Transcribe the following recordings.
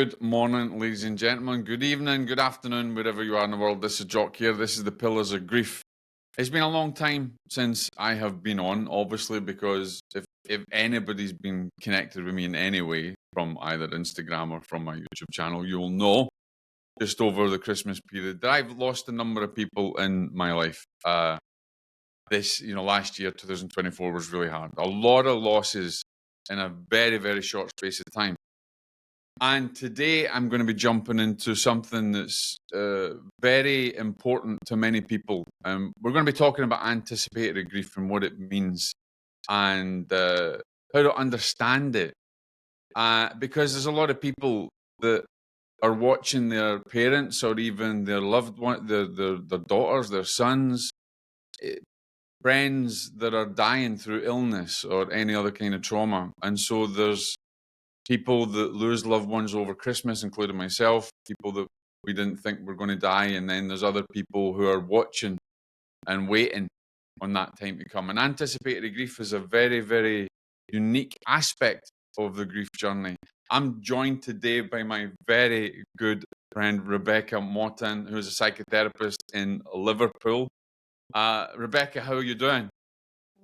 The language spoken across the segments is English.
Good morning, ladies and gentlemen. Good evening, good afternoon, wherever you are in the world. This is Jock here. This is the Pillars of Grief. It's been a long time since I have been on, obviously, because if anybody's been connected with me in any way from either Instagram or from my YouTube channel, you'll know just over the Christmas period that I've lost a number of people in my life. Last year, 2024, was really hard. A lot of losses in a very, very short space of time. And today I'm going to be jumping into something that's very important to many people. We're going to be talking about anticipatory grief and what it means and how to understand it. Because there's a lot of people that are watching their parents or even their loved one, their daughters, their sons, friends that are dying through illness or any other kind of trauma. And so there's people that lose loved ones over Christmas, including myself, people that we didn't think were going to die. And then there's other people who are watching and waiting on that time to come. And anticipatory grief is a very, very unique aspect of the grief journey. I'm joined today by my very good friend, Rebecca Moughtin, who is a psychotherapist in Liverpool. Rebecca, how are you doing?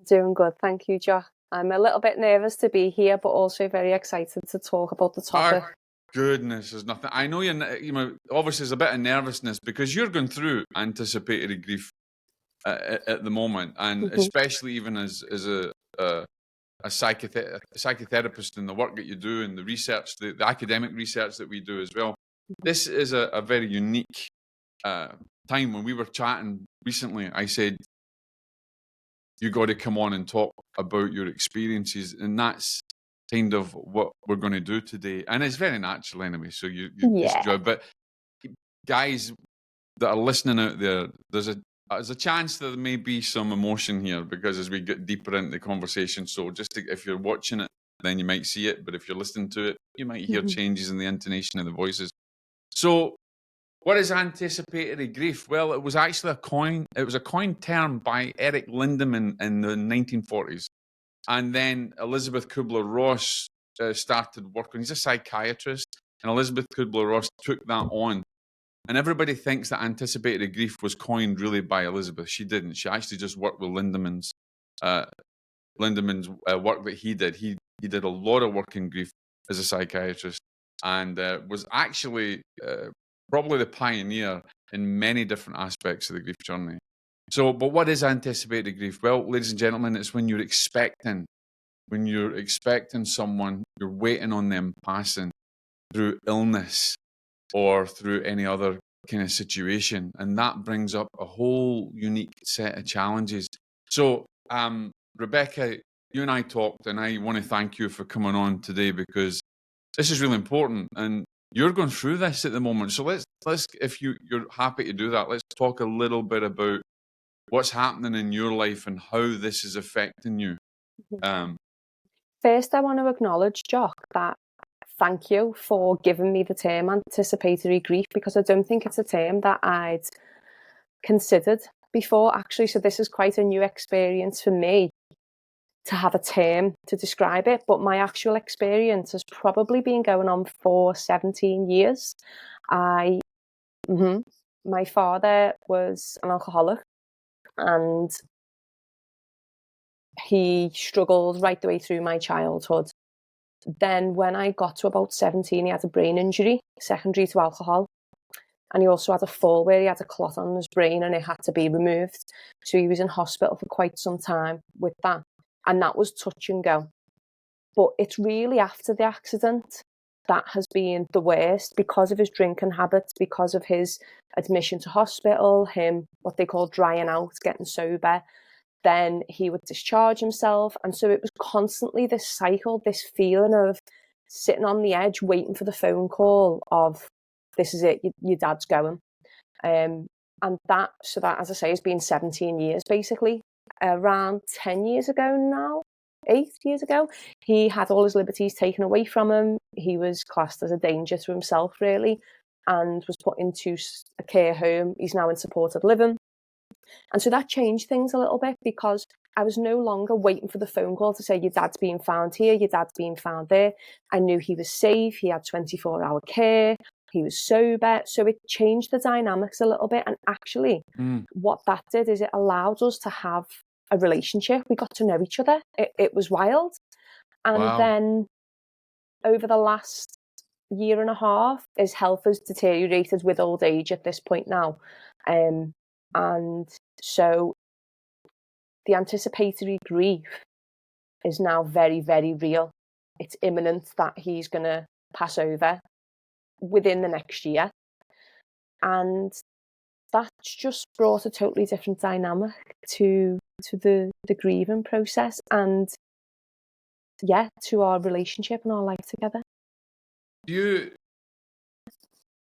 Doing good, thank you, Jock. I'm a little bit nervous to be here, but also very excited to talk about the topic. Goodness, there's nothing. I know obviously there's a bit of nervousness because you're going through anticipatory grief at the moment, and especially even as a psychotherapist in the work that you do and the research, the academic research that we do as well. This is a very unique time. When we were chatting recently, I said, you got to come on and talk about your experiences, and that's kind of what we're going to do today. And it's very natural anyway, so you just enjoy. But guys that are listening out there, there's a chance that there may be some emotion here because as we get deeper into the conversation, so if you're watching it, then you might see it, but if you're listening to it, you might hear changes in the intonation of the voices. So what is anticipatory grief? Well, it was actually a coined term by Eric Lindemann in the 1940s. And then Elizabeth Kubler-Ross started working. He's a psychiatrist. And Elizabeth Kubler-Ross took that on. And everybody thinks that anticipatory grief was coined really by Elizabeth. She didn't. She actually just worked with Lindemann's work that he did. He did a lot of work in grief as a psychiatrist and was actually probably the pioneer in many different aspects of the grief journey. So, but what is anticipatory grief? Well, ladies and gentlemen, it's when you're expecting someone, you're waiting on them passing through illness or through any other kind of situation. And that brings up a whole unique set of challenges. So, Rebecca, you and I talked, and I want to thank you for coming on today because this is really important. And you're going through this at the moment. So let's if you're happy to do that, let's talk a little bit about what's happening in your life and how this is affecting you. First, I want to acknowledge, Jock, that thank you for giving me the term anticipatory grief because I don't think it's a term that I'd considered before, actually. So this is quite a new experience for me to have a term to describe it, but my actual experience has probably been going on for 17 years. My father was an alcoholic and he struggled right the way through my childhood. Then when I got to about 17, he had a brain injury, secondary to alcohol. And he also had a fall where he had a clot on his brain and it had to be removed. So he was in hospital for quite some time with that. And that was touch and go. But it's really after the accident that has been the worst because of his drinking habits, because of his admission to hospital, him, what they call drying out, getting sober. Then he would discharge himself. And so it was constantly this cycle, this feeling of sitting on the edge, waiting for the phone call of, this is it, your dad's going. And that, as I say, has been 17 years, basically. Around 10 years ago now, 8 years ago, he had all his liberties taken away from him. He was classed as a danger to himself, really, and was put into a care home. He's now in supported living. And so that changed things a little bit because I was no longer waiting for the phone call to say, your dad's being found here, your dad's being found there. I knew he was safe. He had 24-hour care. He was sober. So it changed the dynamics a little bit. And actually, what that did is it allowed us to have a relationship. We got to know each other. It was wild. And then over the last year and a half, his health has deteriorated with old age at this point now. And so the anticipatory grief is now very, very real. It's imminent that he's going to pass over within the next year. And that's just brought a totally different dynamic to the grieving process and, yeah, to our relationship and our life together.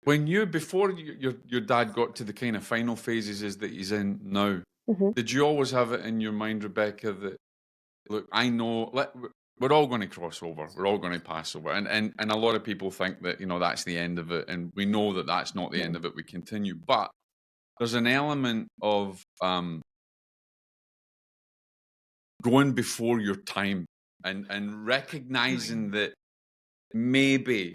Before your dad got to the kind of final phases that he's in now, did you always have it in your mind, Rebecca, that, look, I know we're all going to cross over, we're all going to pass over, and a lot of people think that, you know, that's the end of it, and we know that that's not the end of it. We continue, but there's an element of going before your time and recognizing that maybe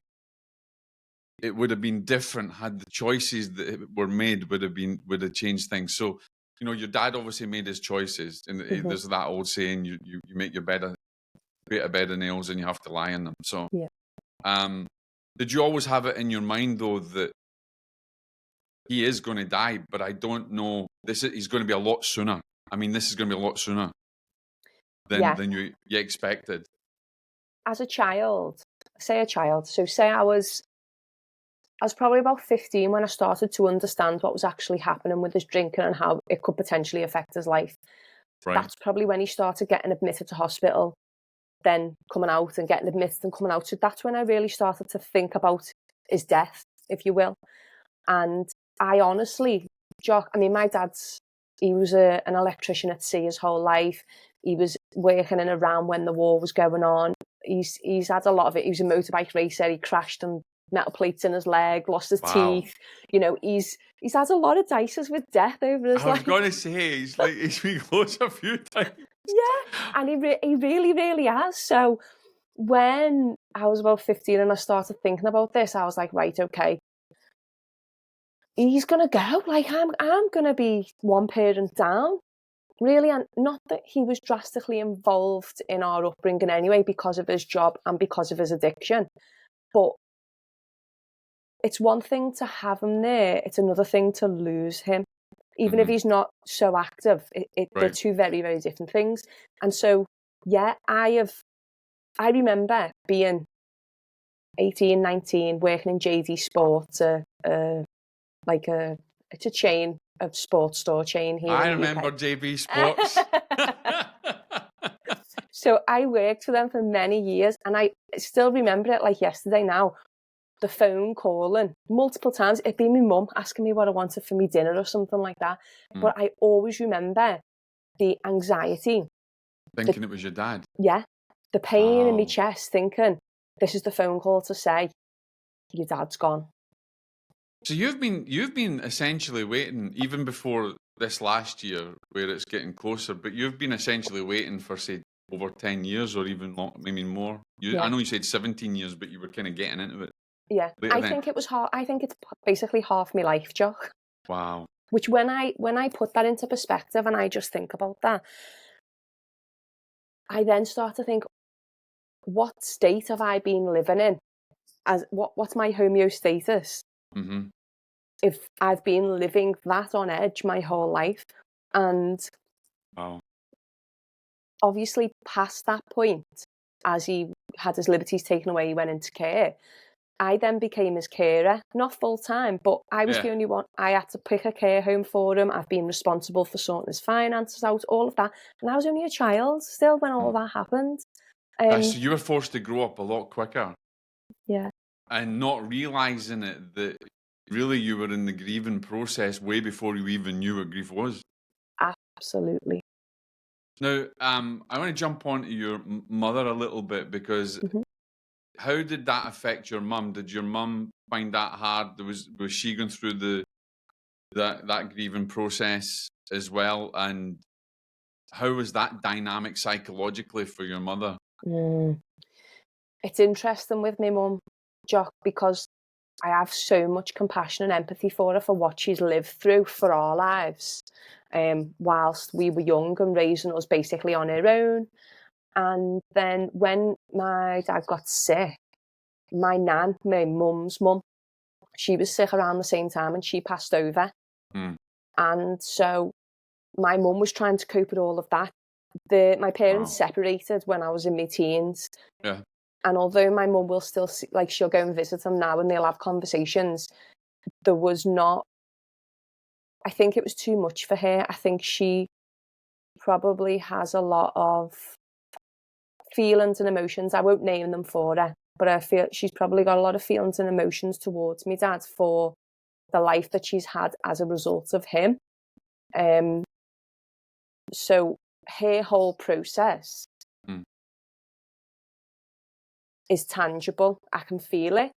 it would have been different had the choices that were made would have changed things. So, you know, your dad obviously made his choices, and there's that old saying, you make your bed, create a bed of nails, and you have to lie in them. So, did you always have it in your mind though that he is going to die, but I don't know, he's going to be a lot sooner? I mean, this is going to be a lot sooner than you expected. As a child, so say I was probably about 15 when I started to understand what was actually happening with his drinking and how it could potentially affect his life. Right. That's probably when he started getting admitted to hospital, then coming out and getting admitted and coming out. So that's when I really started to think about his death, if you will. And I honestly, Jock, I mean, my he was an electrician at sea his whole life. He was working in Iran when the war was going on. He's had a lot of it. He was a motorbike racer. He crashed and metal plates in his leg, lost his teeth. You know, he's had a lot of dices with death over his life. I was going to say, he's been close a few times. Yeah, and he really, really has. So when I was about 15 and I started thinking about this, I was like, right, okay, he's going to go. Like, I'm going to be one parent down. Really, and not that he was drastically involved in our upbringing anyway because of his job and because of his addiction. But it's one thing to have him there. It's another thing to lose him. Even if he's not so active, they're two very, very different things. And so, yeah, I remember being 18, 19, working in JD Sports, it's a chain, a sports store chain here. I remember JB Sports. So I worked for them for many years, and I still remember it like yesterday now. The phone calling multiple times. It'd be my mum asking me what I wanted for me dinner or something like that. But I always remember the anxiety. Thinking it was your dad? Yeah. The pain in my chest, thinking, this is the phone call to say, your dad's gone. So you've been essentially waiting, even before this last year, where it's getting closer, but you've been essentially waiting for, say, over 10 years or even maybe more. I know you said 17 years, but you were kind of getting into it. Yeah, I think it was I think it's basically half my life, Jock. Wow. Which when I put that into perspective and I just think about that, I then start to think, what state have I been living in? What's my homeostasis? If I've been living that on edge my whole life, and obviously past that point, as he had his liberties taken away, he went into care. I then became his carer, not full time, but I was the only one. I had to pick a care home for him. I've been responsible for sorting his finances out, all of that. And I was only a child still when all that happened. So you were forced to grow up a lot quicker. Yeah. And not realising it, that really you were in the grieving process way before you even knew what grief was. Absolutely. Now, I want to jump on to your mother a little bit, because how did that affect your mum? Did your mum find that hard? Was she going through that grieving process as well? And how was that dynamic psychologically for your mother? It's interesting with my mum, Jock, because I have so much compassion and empathy for her, for what she's lived through for our lives, whilst we were young and raising us basically on her own. And then when my dad got sick, my nan, my mum's mum, she was sick around the same time and she passed over. And so my mum was trying to cope with all of that. My parents separated when I was in my teens. Yeah. And although my mum will still see, like, she'll go and visit them now and they'll have conversations, there was not, I think it was too much for her. I think she probably has a lot of feelings and emotions. I won't name them for her, but I feel she's probably got a lot of feelings and emotions towards me dad for the life that she's had as a result of him. So her whole process is tangible. I can feel it,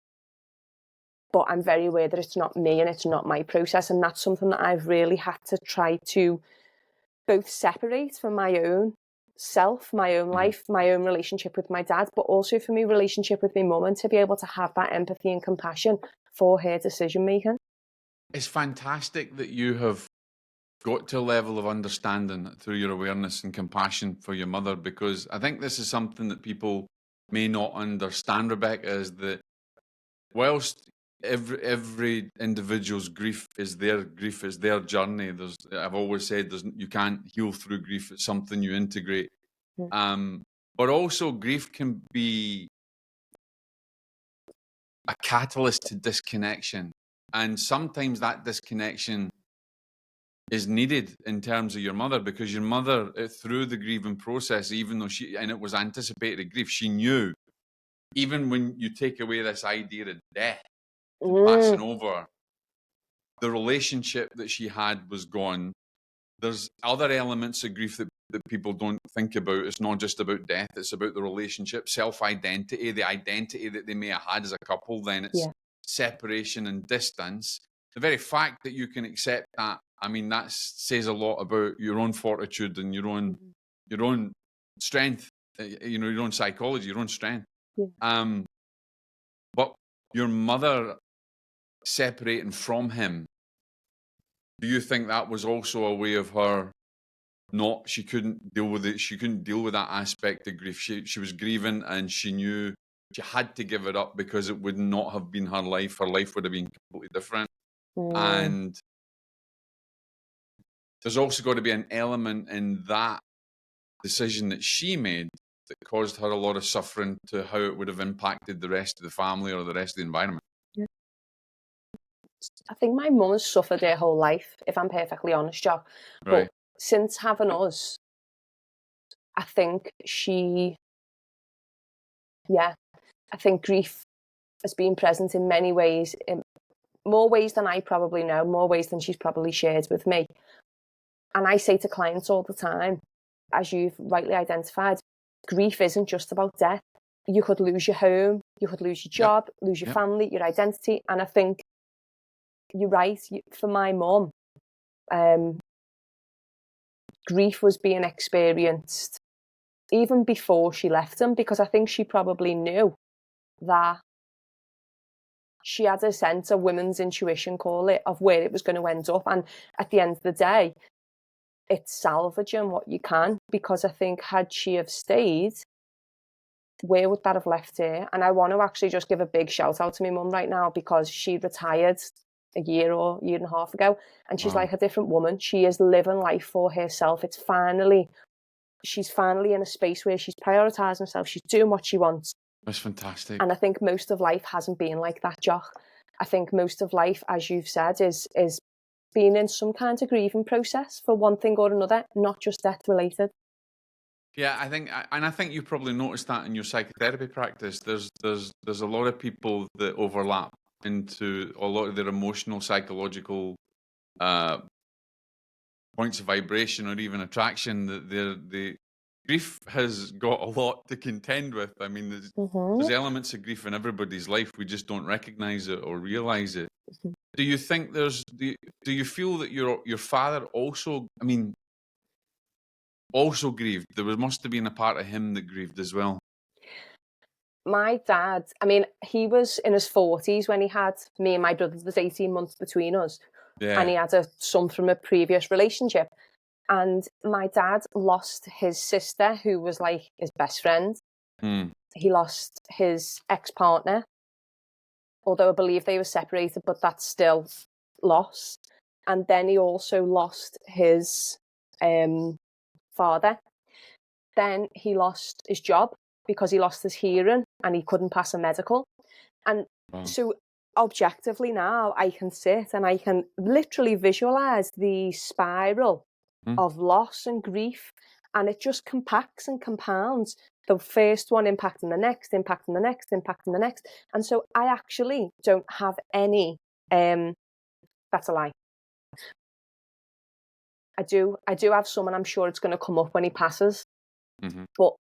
but I'm very aware that it's not me and it's not my process. And that's something that I've really had to try to both separate from my own self, my own life, my own relationship with my dad, but also for my relationship with my mum, and to be able to have that empathy and compassion for her decision making. It's fantastic that you have got to a level of understanding through your awareness and compassion for your mother, because I think this is something that people may not understand, Rebecca, is that whilst every individual's grief is their journey. I've always said you can't heal through grief. It's something you integrate. But also grief can be a catalyst to disconnection. And sometimes that disconnection is needed in terms of your mother, because your mother, through the grieving process, even though it was anticipatory grief, she knew, even when you take away this idea of death, passing over, the relationship that she had was gone. There's other elements of grief that people don't think about. It's not just about death, it's about the relationship, self-identity, the identity that they may have had as a couple. Then it's separation and distance. The very fact that you can accept that, I mean, that says a lot about your own fortitude and your own strength, your own psychology, your own strength. But your mother separating from him, do you think that was also a way of her she couldn't deal with it? She couldn't deal with that aspect of grief. She was grieving and she knew she had to give it up because it would not have been her life. Her life would have been completely different. And there's also got to be an element in that decision that she made that caused her a lot of suffering to how it would have impacted the rest of the family or the rest of the environment. I think my mum has suffered her whole life, if I'm perfectly honest, Jock. Right. But since having us, I think I think grief has been present in many ways, in more ways than I probably know, more ways than she's probably shared with me. And I say to clients all the time, as you've rightly identified, grief isn't just about death. You could lose your home, you could lose your job, lose your family, your identity. And I think you're right. For my mum, grief was being experienced even before she left him, because I think she probably knew that she had a sense, a women's intuition, call it, of where it was going to end up. And at the end of the day, it's salvaging what you can, because I think had she have stayed, where would that have left her? And I want to actually just give a big shout out to my mum right now, because she retired a year or year and a half ago, and she's like a different woman. She is living life for herself. She's finally in a space where she's prioritising herself. She's doing what she wants. That's fantastic. And I think most of life hasn't been like that, Jock. I think most of life, as you've said, is being in some kind of grieving process for one thing or another, not just death related. Yeah, I think you probably noticed that in your psychotherapy practice. There's a lot of people that overlap into a lot of their emotional, psychological points of vibration or even attraction. That the grief has got a lot to contend with. I mean, there's elements of grief in everybody's life. We just don't recognize it or realize it. Do you think do you feel that your father also, I mean, also grieved. Must have been a part of him that grieved as well. My dad, I mean, he was in his 40s when he had me and my brothers. There's 18 months between us. And he Yeah. had a son from a previous relationship. And my dad lost his sister, who was like his best friend. Hmm. He lost his ex-partner, although I believe they were separated, but that's still loss. And then he also lost his father. Then he lost his job because he lost his hearing and he couldn't pass a medical. And Wow. so objectively now I can sit and I can literally visualize the spiral of loss and grief, and it just compacts and compounds. The first one impacting the next, impacting the next, impacting the next. And so I actually don't have any, that's a lie. I do have some, and I'm sure it's going to come up when he passes. Mm-hmm. But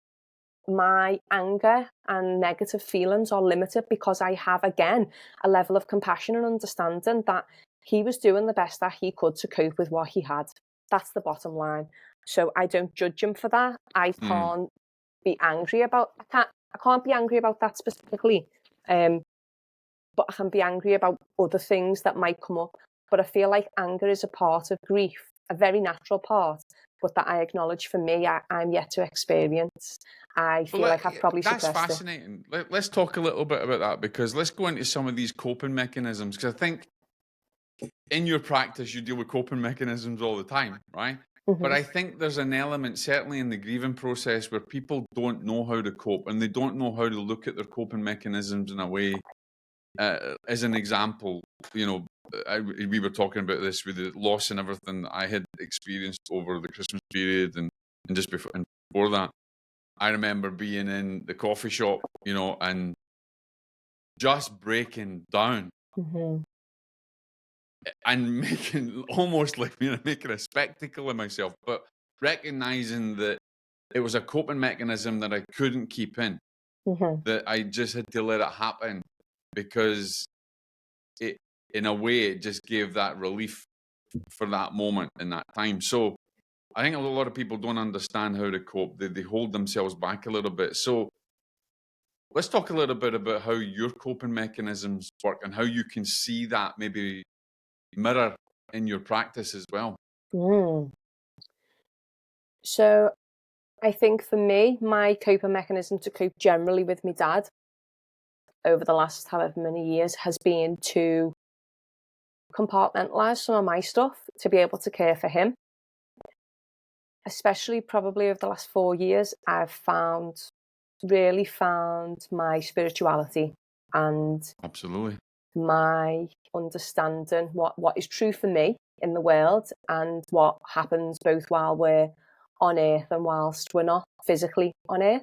my anger and negative feelings are limited because I have, again, a level of compassion and understanding that he was doing the best that he could to cope with what he had. That's the bottom line. So I don't judge him for that. I can't be angry about, I can't be angry about that specifically. But I can be angry about other things that might come up. But I feel like anger is a part of grief, a very natural part, but that I acknowledge for me, I'm yet to experience. I feel like I've probably That's suppressed fascinating. Let's talk a little bit about that, because let's go into some of these coping mechanisms, because I think in your practice you deal with coping mechanisms all the time, right? Mm-hmm. But I think there's an element, certainly in the grieving process, where people don't know how to cope, and they don't know how to look at their coping mechanisms in a way. As an example, we were talking about this with the loss and everything that I had experienced over the Christmas period and just before that. I remember being in the coffee shop, and just breaking down Mm-hmm. and making almost like making a spectacle of myself, but recognizing that it was a coping mechanism that I couldn't keep in, Mm-hmm. that I just had to let it happen, because it, in a way, it just gave that relief for that moment in that time. So I think a lot of people don't understand how to cope. They hold themselves back a little bit. So let's talk a little bit about how your coping mechanisms work and how you can see that maybe mirror in your practice as well. So I think for me, my coping mechanism to cope generally with my dad over the last however many years has been to compartmentalize some of my stuff to be able to care for him. Especially probably over the last 4 years, I've really found my spirituality and Absolutely. my understanding what is true for me in the world and what happens both while we're on earth and whilst we're not physically on earth.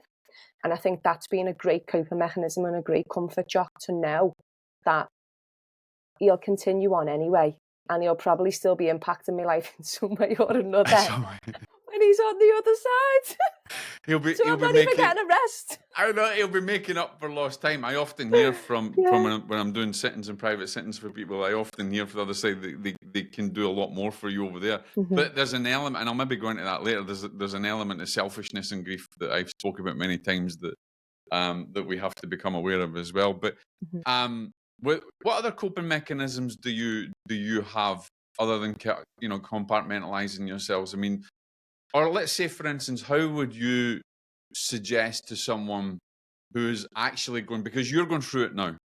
And I think that's been a great coping mechanism and a great comfort, Jock, to know that he'll continue on anyway, and he'll probably still be impacting my life in some way or another when he's on the other side. He'll be I'm not even getting a rest. I know he'll be making up for lost time. I often hear from when I'm doing sittings and private sittings for people, I often hear from the other side that they can do a lot more for you over there. Mm-hmm. But there's an element, and I'll maybe go into that later. There's an element of selfishness and grief that I've spoken about many times that we have to become aware of as well. But what other coping mechanisms do you have other than compartmentalizing yourselves? I mean, or let's say, for instance, how would you suggest to someone who's actually going, because you're going through it now,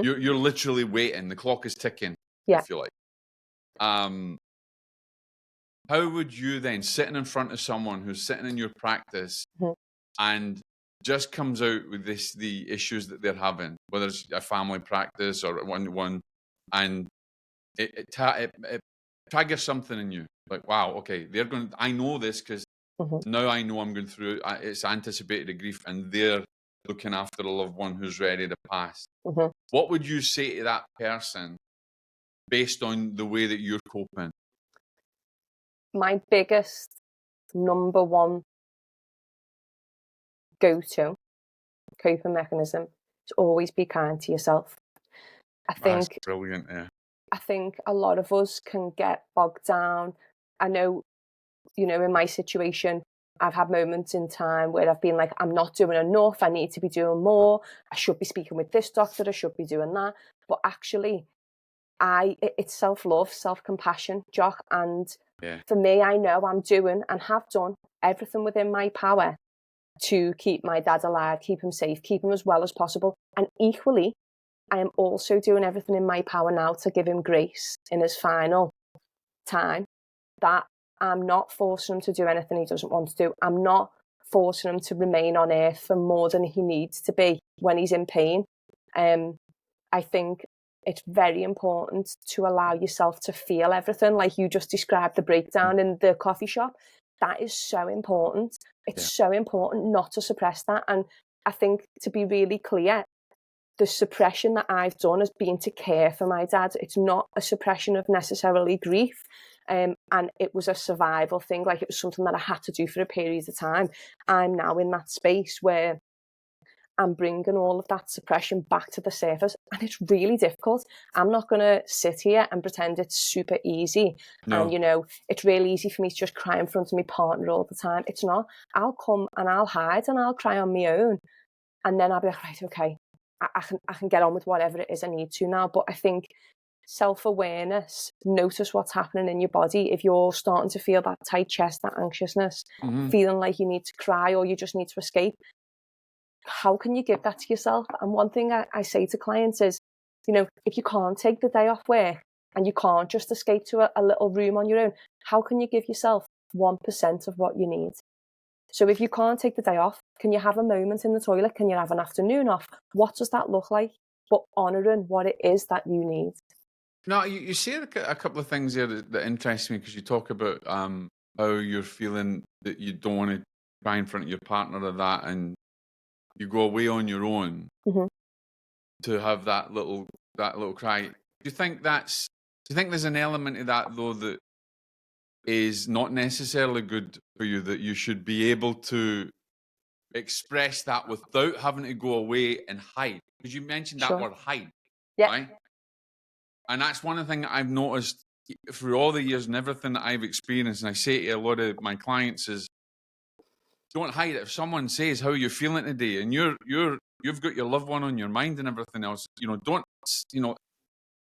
you're literally waiting, the clock is ticking, if you like. How would you then, sitting in front of someone who's sitting in your practice and just comes out with the issues that they're having, whether it's a family practice or one, and it triggers something in you, like, wow, okay, I know this because now I know I'm going through it's anticipatory grief, and they're looking after a loved one who's ready to pass. What would you say to that person based on the way that you're coping? My biggest number one go-to coping mechanism is always be kind to yourself. That's brilliant. Yeah. I think a lot of us can get bogged down. I know, in my situation, I've had moments in time where I've been like, I'm not doing enough. I need to be doing more. I should be speaking with this doctor. I should be doing that. But actually, it's self-love, self-compassion, Jock. And for me, I know I'm doing and have done everything within my power to keep my dad alive, keep him safe, keep him as well as possible. And equally, I am also doing everything in my power now to give him grace in his final time, that I'm not forcing him to do anything he doesn't want to do. I'm not forcing him to remain on earth for more than he needs to be when he's in pain. I think it's very important to allow yourself to feel everything, like you just described the breakdown in the coffee shop. That is so important. It's so important not to suppress that. And I think, to be really clear, the suppression that I've done has been to care for my dad. It's not a suppression of necessarily grief. And it was a survival thing. Like, it was something that I had to do for a period of time. I'm now in that space where I'm bringing all of that suppression back to the surface, and it's really difficult. I'm not going to sit here and pretend it's super easy. No. And, you know, it's really easy for me to just cry in front of my partner all the time. It's not. I'll come and I'll hide and I'll cry on my own. And then I'll be like, right, okay, I can get on with whatever it is I need to now. But I think self-awareness, notice what's happening in your body. If you're starting to feel that tight chest, that anxiousness, feeling like you need to cry or you just need to escape, how can you give that to yourself? And one thing I say to clients is, you know, if you can't take the day off work and you can't just escape to a little room on your own, how can you give yourself 1% of what you need? So if you can't take the day off, can you have a moment in the toilet? Can you have an afternoon off? What does that look like? But honouring what it is that you need. No, you say a couple of things there that interest me, because you talk about how you're feeling that you don't want to cry in front of your partner or that, and you go away on your own to have that little cry. Do you think there's an element of that, though, that is not necessarily good for you, that you should be able to express that without having to go away and hide? Because you mentioned that word hide, right? And that's one of the things I've noticed through all the years and everything that I've experienced, and I say to a lot of my clients, is don't hide it. If someone says, how are you feeling today, and you've got your loved one on your mind and everything else,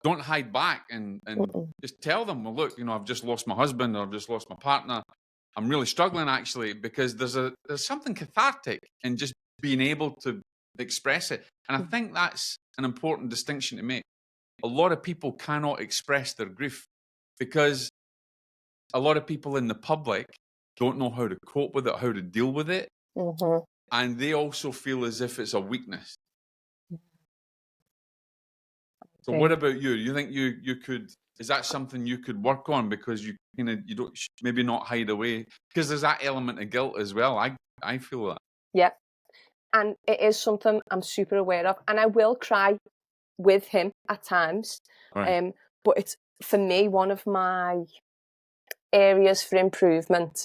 don't hide back and just tell them, well, look, I've just lost my husband, or I've just lost my partner. I'm really struggling, actually, because there's something cathartic in just being able to express it. And I think that's an important distinction to make. A lot of people cannot express their grief because a lot of people in the public don't know how to cope with it, how to deal with it. And they also feel as if it's a weakness. So what about you? You think you could, is that something you could work on, because you don't, maybe not hide away, because there's that element of guilt as well. I feel that. Yeah. And it is something I'm super aware of, and I will cry with him at times. Right. But it's, for me, one of my areas for improvement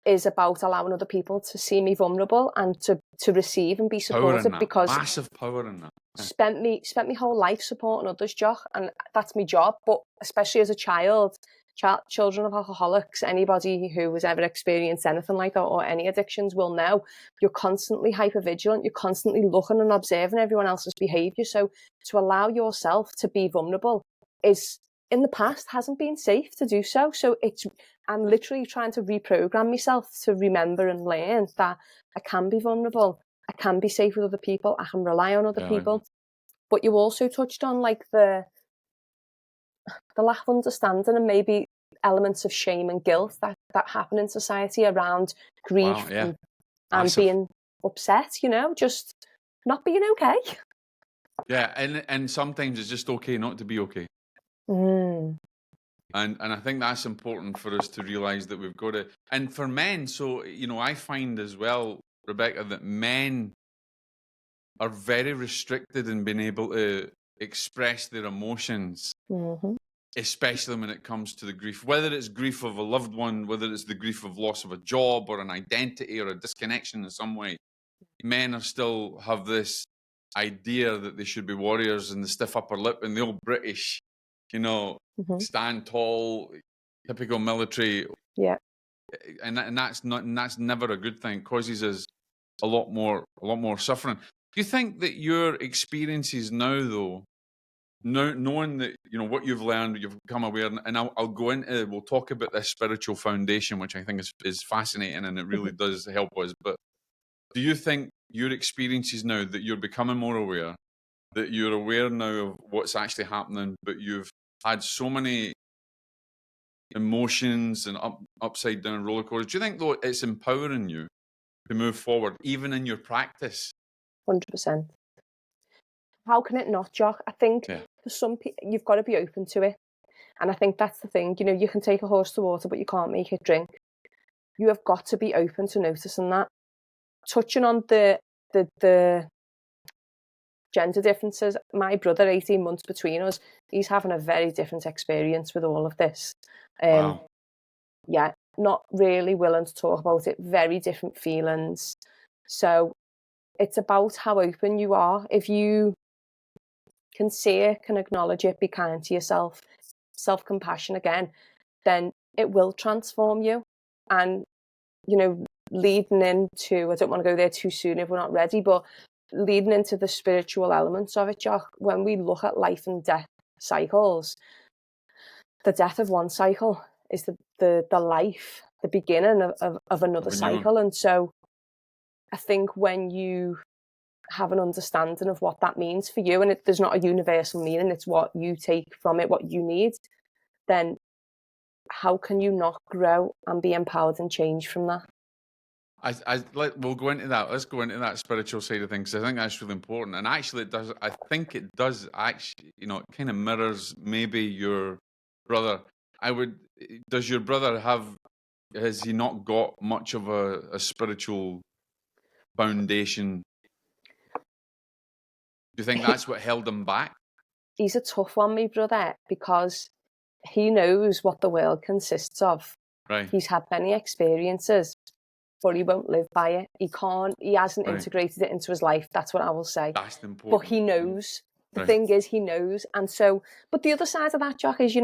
is about allowing other people to see me vulnerable and to receive and be supported, because massive power in that. Spent me whole life supporting others, Jock, and that's my job. But especially as a child, children of alcoholics, anybody who has ever experienced anything like that or any addictions will know you're constantly hypervigilant. You're constantly looking and observing everyone else's behaviour. So to allow yourself to be vulnerable is, in the past, hasn't been safe to do so. So I'm literally trying to reprogram myself to remember and learn that I can be vulnerable. I can be safe with other people. I can rely on other people. But you also touched on like the lack of understanding and maybe elements of shame and guilt that happen in society around grief and being upset, just not being okay. Yeah, and sometimes it's just okay not to be okay. And I think that's important for us to realise that we've got to, and for men, so, I find as well, Rebecca, that men are very restricted in being able to express their emotions, especially when it comes to the grief, whether it's grief of a loved one, whether it's the grief of loss of a job or an identity or a disconnection in some way. Men still have this idea that they should be warriors and the stiff upper lip and the old British, stand tall, typical military. Yeah. and that's never a good thing. It causes us a lot more suffering. Do you think that your experiences now, though, knowing that what you've learned, you've become aware, and I'll go into, we'll talk about this spiritual foundation, which I think is fascinating, and it really does help us. But do you think your experiences now, that you're becoming more aware, that you're aware now of what's actually happening, but you've had so many emotions and upside down roller coasters, do you think, though, it's empowering you to move forward, even in your practice? 100%. How can it not, Jock? I think for some people, you've got to be open to it. And I think that's the thing. You can take a horse to water, but you can't make it drink. You have got to be open to noticing that. Touching on the gender differences, my brother, 18 months between us, he's having a very different experience with all of this. Wow. Yeah, not really willing to talk about it, very different feelings. So it's about how open you are. If you can see it, can acknowledge it, be kind to yourself, self-compassion again, then it will transform you. And, leading into, I don't want to go there too soon if we're not ready, but leading into the spiritual elements of it, Jock, when we look at life and death cycles, the death of one cycle is the life, the beginning of another cycle. And so I think when you have an understanding of what that means for you, and there's not a universal meaning, it's what you take from it, what you need, then how can you not grow and be empowered and change from that? We'll go into that. Let's go into that spiritual side of things. I think that's really important. And actually, I think it does actually, it kind of mirrors maybe your brother. Does your brother has he not got much of a spiritual foundation? Do you think that's what held him back? He's a tough one, my brother, because he knows what the world consists of. Right. He's had many experiences, but he won't live by it. He hasn't integrated it into his life. That's what I will say. That's important. But he knows. The thing is, he knows. And so, but the other side of that, Jock, is,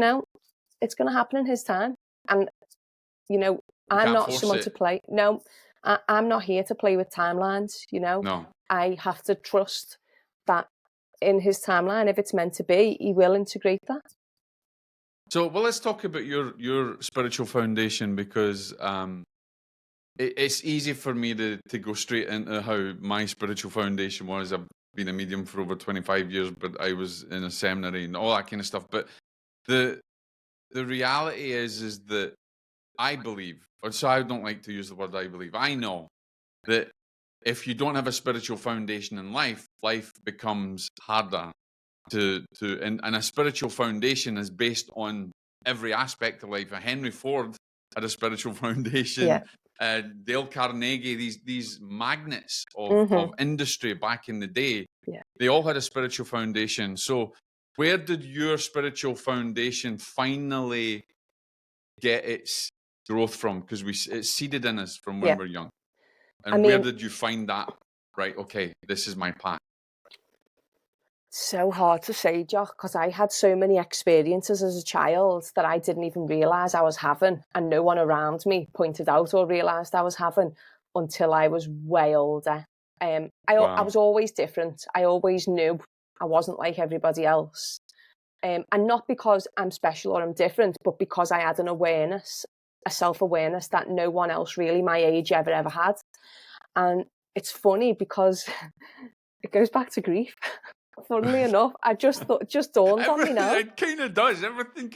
it's going to happen in his time. And, I'm not someone to play. No, I'm not here to play with timelines, No. I have to trust that in his timeline, if it's meant to be, he will integrate that. So, well, let's talk about your spiritual foundation, because it's easy for me to go straight into how my spiritual foundation was. I've been a medium for over 25 years, but I was in a seminary and all that kind of stuff. But the reality is that I believe, so I don't like to use the word I believe. I know that if you don't have a spiritual foundation in life, life becomes harder and a spiritual foundation is based on every aspect of life. Henry Ford had a spiritual foundation. Yeah. Dale Carnegie, these magnets of industry back in the day, they all had a spiritual foundation. So where did your spiritual foundation finally get its growth from? Because it's seeded in us from when we're young. And where did you find that? Right, okay, this is my path. So hard to say, Jock, because I had so many experiences as a child that I didn't even realise I was having, and no one around me pointed out or realised I was having until I was way older. I was always different. I always knew I wasn't like everybody else. And not because I'm special or I'm different, but because I had an awareness, a self-awareness that no one else really my age ever had. And it's funny because it goes back to grief. Funnily enough, I just thought, it just dawned on me now. It kind of does. Everything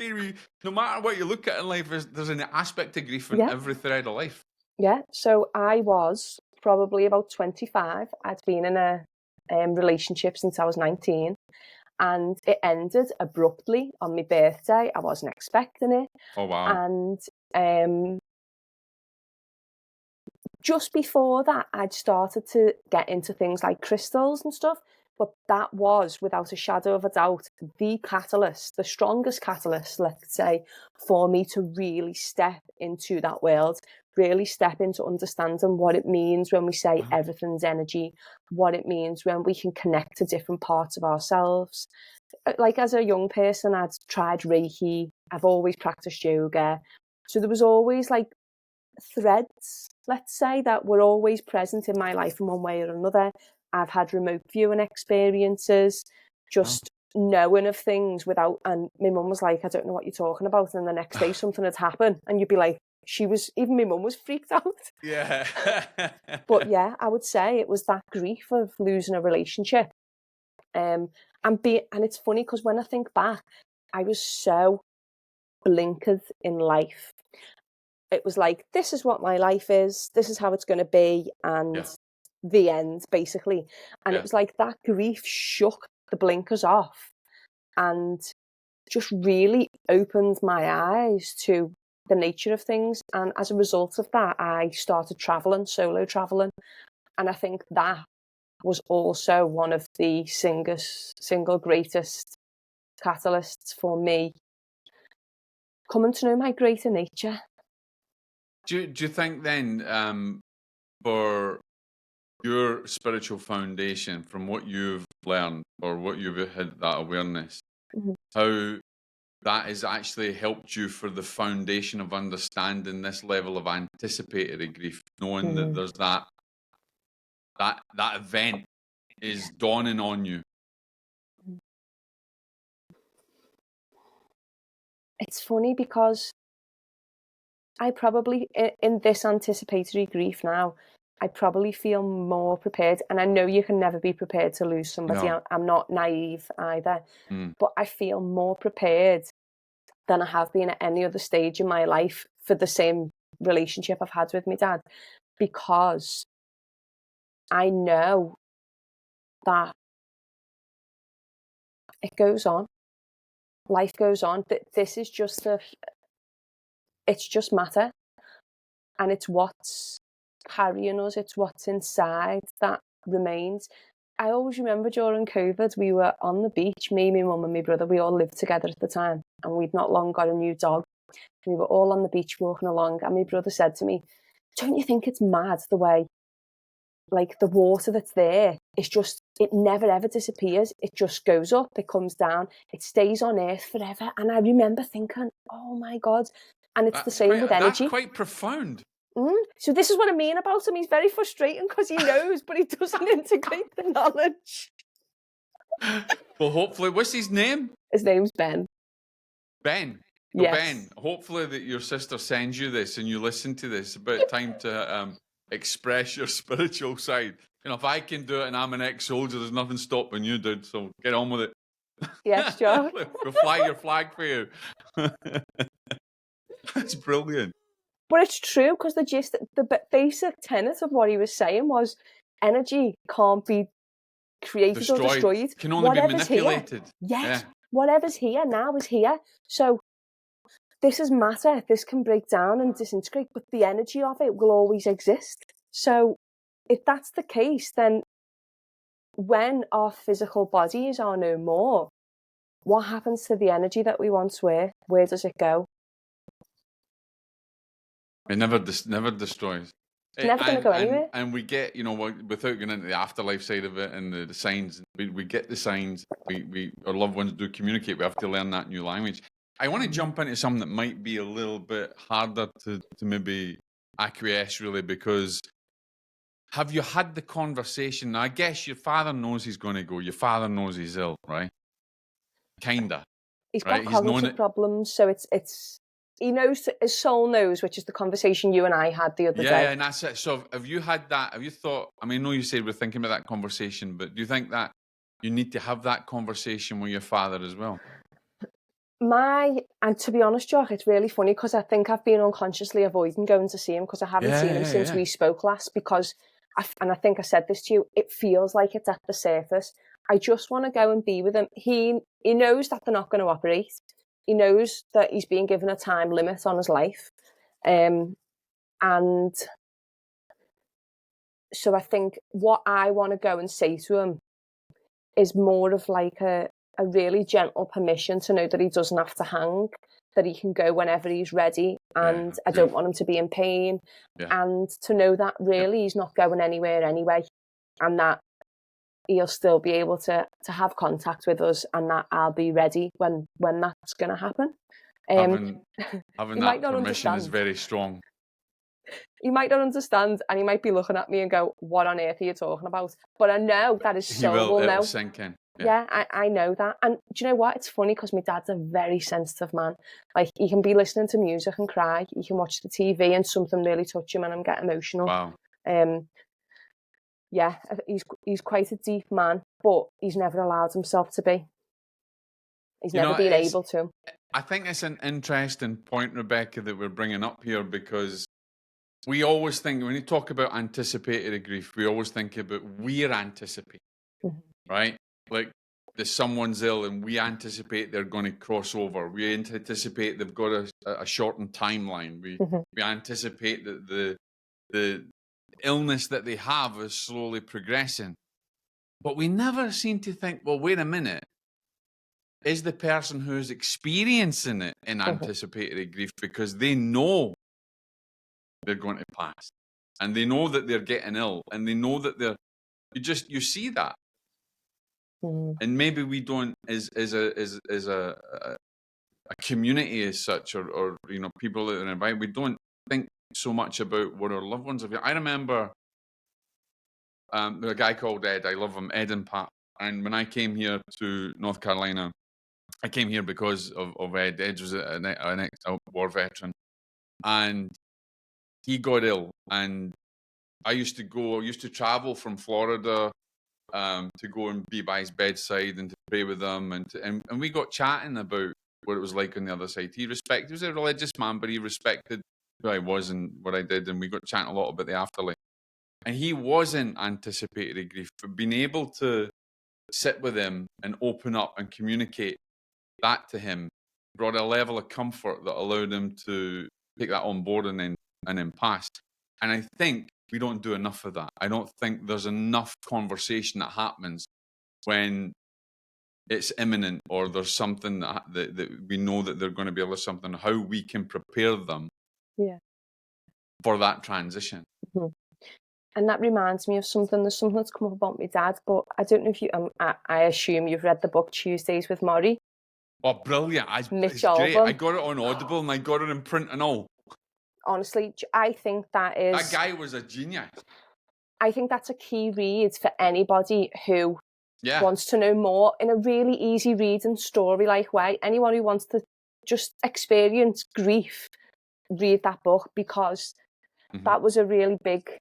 no matter what you look at in life, there's an aspect of grief in every thread of life. Yeah. So I was probably about 25. I'd been in a relationship since I was 19. And it ended abruptly on my birthday. I wasn't expecting it. Oh, wow. And just before that, I'd started to get into things like crystals and stuff. But that was, without a shadow of a doubt, the catalyst, the strongest catalyst, let's say, for me to really step into that world, really step into understanding what it means when we say everything's energy, what it means when we can connect to different parts of ourselves. Like as a young person, I'd tried Reiki, I've always practiced yoga. So there was always like threads, let's say, that were always present in my life in one way or another. I've had remote viewing experiences, just knowing of things without, and my mum was like, I don't know what you're talking about. And the next day something had happened and you'd be like, even my mum was freaked out. Yeah. But yeah, I would say it was that grief of losing a relationship. And it's funny because when I think back, I was so blinkered in life. It was like, this is what my life is, this is how it's going to be, and the end, basically. And it was like that grief shook the blinkers off and just really opened my eyes to the nature of things. And as a result of that, I started solo traveling. And I think that was also one of the single greatest catalysts for me coming to know my greater nature. Do you think then, for your spiritual foundation, from what you've learned or what you've had that awareness, how that has actually helped you for the foundation of understanding this level of anticipatory grief, knowing that there's that event is dawning on you? It's funny because I probably, in this anticipatory grief now, I probably feel more prepared. And I know you can never be prepared to lose somebody. No. I'm not naive either. But I feel more prepared than I have been at any other stage in my life for the same relationship I've had with my dad. Because I know that it goes on. Life goes on. This is just it's just matter. And it's what's carrying us, it's what's inside that remains. I always remember during COVID, we were on the beach, me, my mum and my brother, we all lived together at the time, and we'd not long got a new dog. We were all on the beach walking along, and my brother said to me, don't you think it's mad the way, like, the water that's there, it's just, it never ever disappears, it just goes up, it comes down, it stays on earth forever. And I remember thinking, oh my God. And it's the same with energy. That's quite profound. So this is what I mean about him. He's very frustrating because he knows, but he doesn't integrate the knowledge. Well, hopefully, what's his name? His name's Ben. Ben. Yes. Ben, hopefully that your sister sends you this and you listen to this. It's about time to express your spiritual side. You know, if I can do it and I'm an ex-soldier, there's nothing stopping you, dude. So get on with it. Yes, Jock. We'll fly your flag for you. That's brilliant. But it's true, because the basic tenet of what he was saying was energy can't be created or destroyed. It can only be manipulated. Yes. Whatever's here now is here. So this is matter. This can break down and disintegrate, but the energy of it will always exist. So if that's the case, then when our physical bodies are no more, what happens to the energy that we once were? Where does it go? It never destroys. It's never going to go anywhere. And we get, without going into the afterlife side of it and the signs, we get the signs. Our loved ones do communicate. We have to learn that new language. I want to jump into something that might be a little bit harder to maybe acquiesce, really, because have you had the conversation? Now, I guess your father knows he's going to go. Your father knows he's ill, right? Kinda. He's got cognitive problems, so it's he knows, his soul knows, which is the conversation you and I had the other day. Yeah, and that's it. So have you had that? Have you thought, I mean, I know you said we're thinking about that conversation, but do you think that you need to have that conversation with your father as well? And to be honest, Jock, it's really funny because I think I've been unconsciously avoiding going to see him because I haven't seen him since we spoke last, because, I think I said this to you, it feels like it's at the surface. I just want to go and be with him. He knows that they're not going to operate. He knows that he's being given a time limit on his life. And so I think what I want to go and say to him is more of like a really gentle permission to know that he doesn't have to hang, that he can go whenever he's ready. And I don't want him to be in pain. And to know that really he's not going anywhere anyway. And that he'll still be able to have contact with us, and that I'll be ready when that's going to happen. Having that permission is very strong. he might not understand, and he might be looking at me and go, what on earth are you talking about? But I know that his soul will it'll know. sink in. Yeah, I know that. And do you know what? It's funny because my dad's a very sensitive man. Like, he can be listening to music and cry. He can watch the TV and something really touch him and I'm get emotional. Wow. Yeah, he's quite a deep man, but he's never allowed himself to be. He's never been able to. I think it's an interesting point, Rebecca, that we're bringing up here, because we always think, when you talk about anticipatory grief, we always think about we're anticipating, right? Like, someone's ill and we anticipate they're going to cross over. We anticipate they've got a shortened timeline. We anticipate that the illness that they have is slowly progressing. But we never seem to think, well, wait a minute. Is the person who's experiencing it in anticipatory grief because they know they're going to pass, and they know that they're getting ill, and they know that you see that. And maybe we don't, as a community as such, or people that are invited, we don't think so much about what our loved ones have. I remember there's a guy called Ed. I love him, Ed and Pat. And when I came here to North Carolina, I came here because of Ed. Ed was an ex-war veteran, and he got ill. And I used to travel from Florida to go and be by his bedside and to pray with him, and we got chatting about what it was like on the other side. He was a religious man, but he respected who I was and what I did, and we got chatting a lot about the afterlife. And he wasn't anticipatory grief, but being able to sit with him and open up and communicate that to him brought a level of comfort that allowed him to take that on board and then pass. And I think we don't do enough of that. I don't think there's enough conversation that happens when it's imminent, or there's something that we know that they're going to be able to something, how we can prepare them for that transition. And that reminds me of something. There's something that's come up about my dad, but I don't know if you, I assume you've read the book Tuesdays with Morrie. Oh, brilliant. It's great. I got it on Audible and I got it in print and all. Honestly, I think that guy was a genius. I think that's a key read for anybody who wants to know more in a really easy reading, story-like way. Anyone who wants to just experience grief, read that book, because that was a really big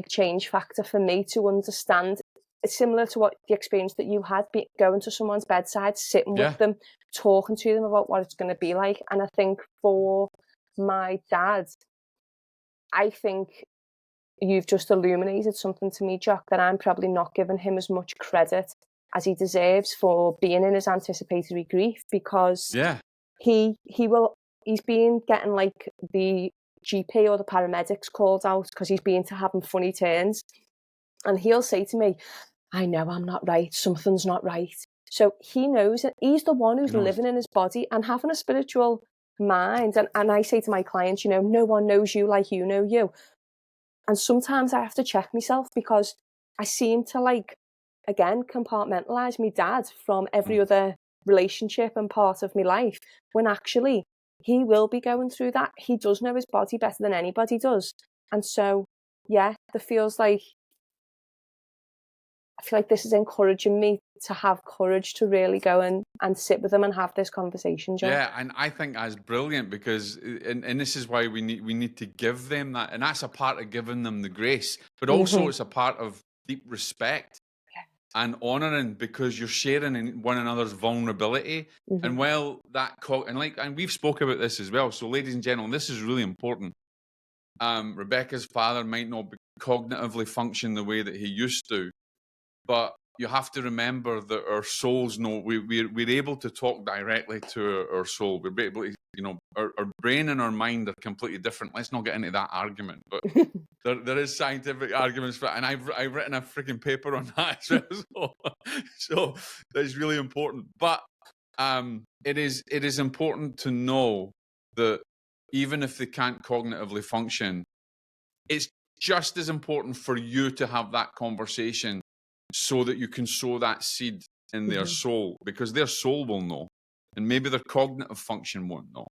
change factor for me to understand. It's similar to what the experience that you had, going to someone's bedside, sitting with them, talking to them about what it's going to be like. And I think for my dad, I think you've just illuminated something to me, Jock, that I'm probably not giving him as much credit as he deserves for being in his anticipatory grief, because he's been getting like the GP or the paramedics called out because he's been to having funny turns, and he'll say to me, I know I'm not right, something's not right. So he knows it. He's the one who's living in his body and having a spiritual mind. And I say to my clients, no one knows you like you know you. And sometimes I have to check myself, because I seem to compartmentalize my dad from every other relationship and part of my life, when actually he will be going through that. He does know his body better than anybody does. And so, I feel like this is encouraging me to have courage to really go and sit with them and have this conversation, John. Yeah, and I think that's brilliant, because, and this is why we need to give them that, and that's a part of giving them the grace, but also it's a part of deep respect and honouring, because you're sharing in one another's vulnerability. And and we've spoke about this as well. So, ladies and gentlemen, this is really important. Rebecca's father might not cognitively function the way that he used to, but you have to remember that our souls know. We're able to talk directly to our soul. We're able to, our brain and our mind are completely different. Let's not get into that argument, but there is scientific arguments for it, and I've written a freaking paper on that as well. So that's really important. But it is important to know that even if they can't cognitively function, it's just as important for you to have that conversation, so that you can sow that seed in their soul, because their soul will know, and maybe their cognitive function won't know,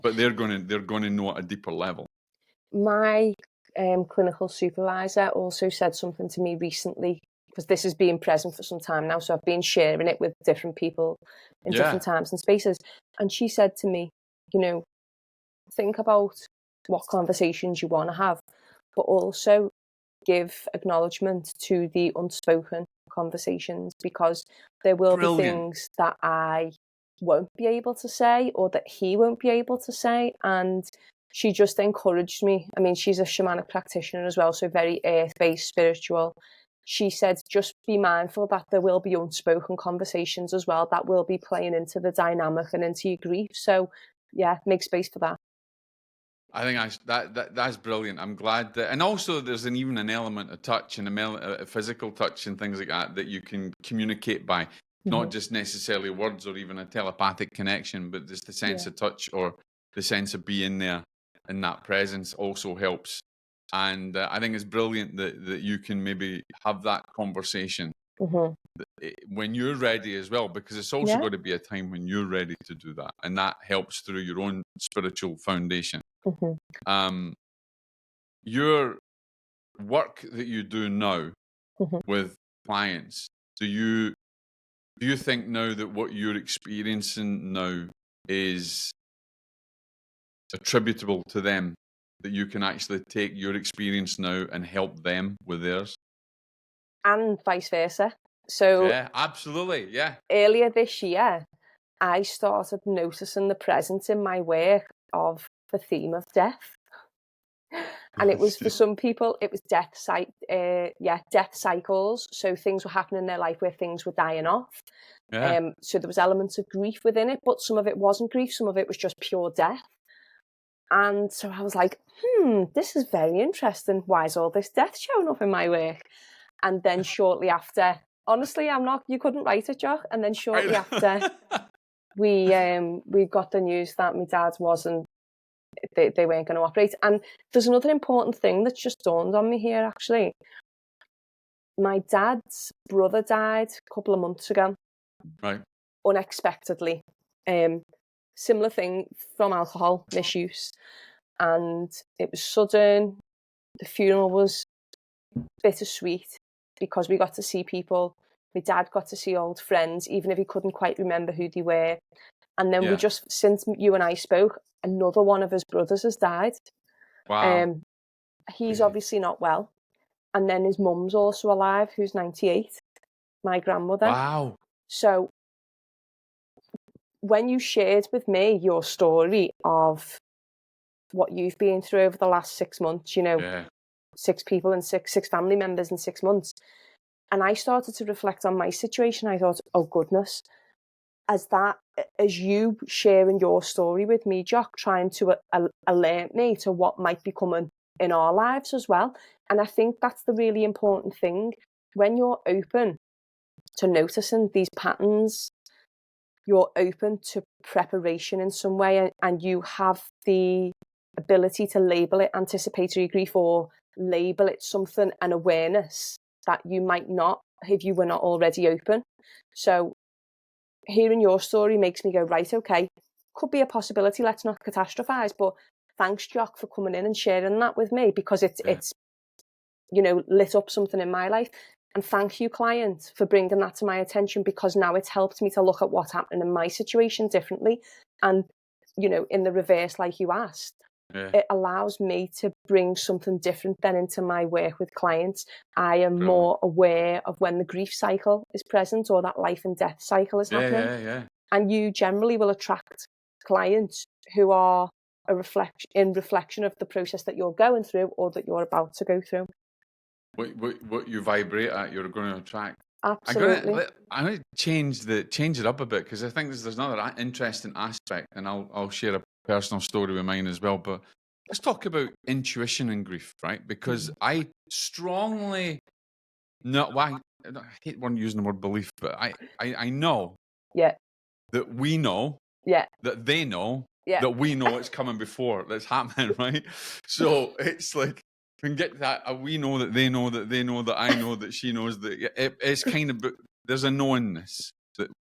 but they're going to know at a deeper level. My clinical supervisor also said something to me recently, because this has been present for some time now, so I've been sharing it with different people in different times and spaces. And she said to me, you know, think about what conversations you want to have, but also give acknowledgement to the unspoken conversations, because there will be things that I won't be able to say or that he won't be able to say. And she just encouraged me. I mean, she's a shamanic practitioner as well, so very earth-based, spiritual. She said, just be mindful that there will be unspoken conversations as well that will be playing into the dynamic and into your grief. So yeah, make space for that. I think that's brilliant. I'm glad that, and also there's even an element of touch and a physical touch and things like that you can communicate by, not just necessarily words or even a telepathic connection, but just the sense of touch or the sense of being there, and that presence also helps. And I think it's brilliant that you can maybe have that conversation when you're ready as well, because it's also got to be a time when you're ready to do that, and that helps through your own spiritual foundation. Your work that you do now with clients, do you think now that what you're experiencing now is attributable to them, that you can actually take your experience now and help them with theirs? And vice versa. So yeah, absolutely, yeah. Earlier this year, I started noticing the presence in my work of the theme of death. And it was, for some people, it was death cycles. So things were happening in their life where things were dying off. So there was elements of grief within it, but some of it wasn't grief. Some of it was just pure death. And so I was like, this is very interesting. Why is all this death showing up in my work? And then shortly after, honestly, you couldn't write it, Jock. And then shortly after, we got the news that my dad wasn't, they weren't going to operate. And there's another important thing that's just dawned on me here, actually. My dad's brother died a couple of months ago. Right. Unexpectedly. Similar thing from alcohol misuse. And it was sudden. The funeral was bittersweet because we got to see people. My dad got to see old friends, even if he couldn't quite remember who they were. And then we just, since you and I spoke, another one of his brothers has died. Wow. He's obviously not well. And then his mum's also alive, who's 98, my grandmother. Wow. So when you shared with me your story of what you've been through over the last 6 months, 6 people and six family members in 6 months, and I started to reflect on my situation, I thought, oh goodness, as you sharing your story with me, Jock, trying to alert me to what might be coming in our lives as well. And I think that's the really important thing. When you're open to noticing these patterns, you're open to preparation in some way, and you have the ability to label it anticipatory grief or label it something, an awareness that you might not if you were not already open. So hearing your story makes me go, right, okay, could be a possibility, let's not catastrophize, but thanks, Jock, for coming in and sharing that with me, because it's lit up something in my life. And thank you, client, for bringing that to my attention, because now it's helped me to look at what's happening in my situation differently. And, in the reverse, like you asked, it allows me to bring something different then into my work with clients. I am more aware of when the grief cycle is present or that life and death cycle is happening. And you generally will attract clients who are in reflection of the process that you're going through or that you're about to go through. What you vibrate at, you're going to attract. Absolutely. I'm going to change it up a bit, because I think there's another interesting aspect, and I'll share a personal story with mine as well. But let's talk about intuition and grief, right? Because I strongly I hate using the word belief, but I know that we know that they know that we know it's coming before that's happening, right? So it's like, can get that we know that they know that they know that I know that she knows that it's kind of, there's a knowingness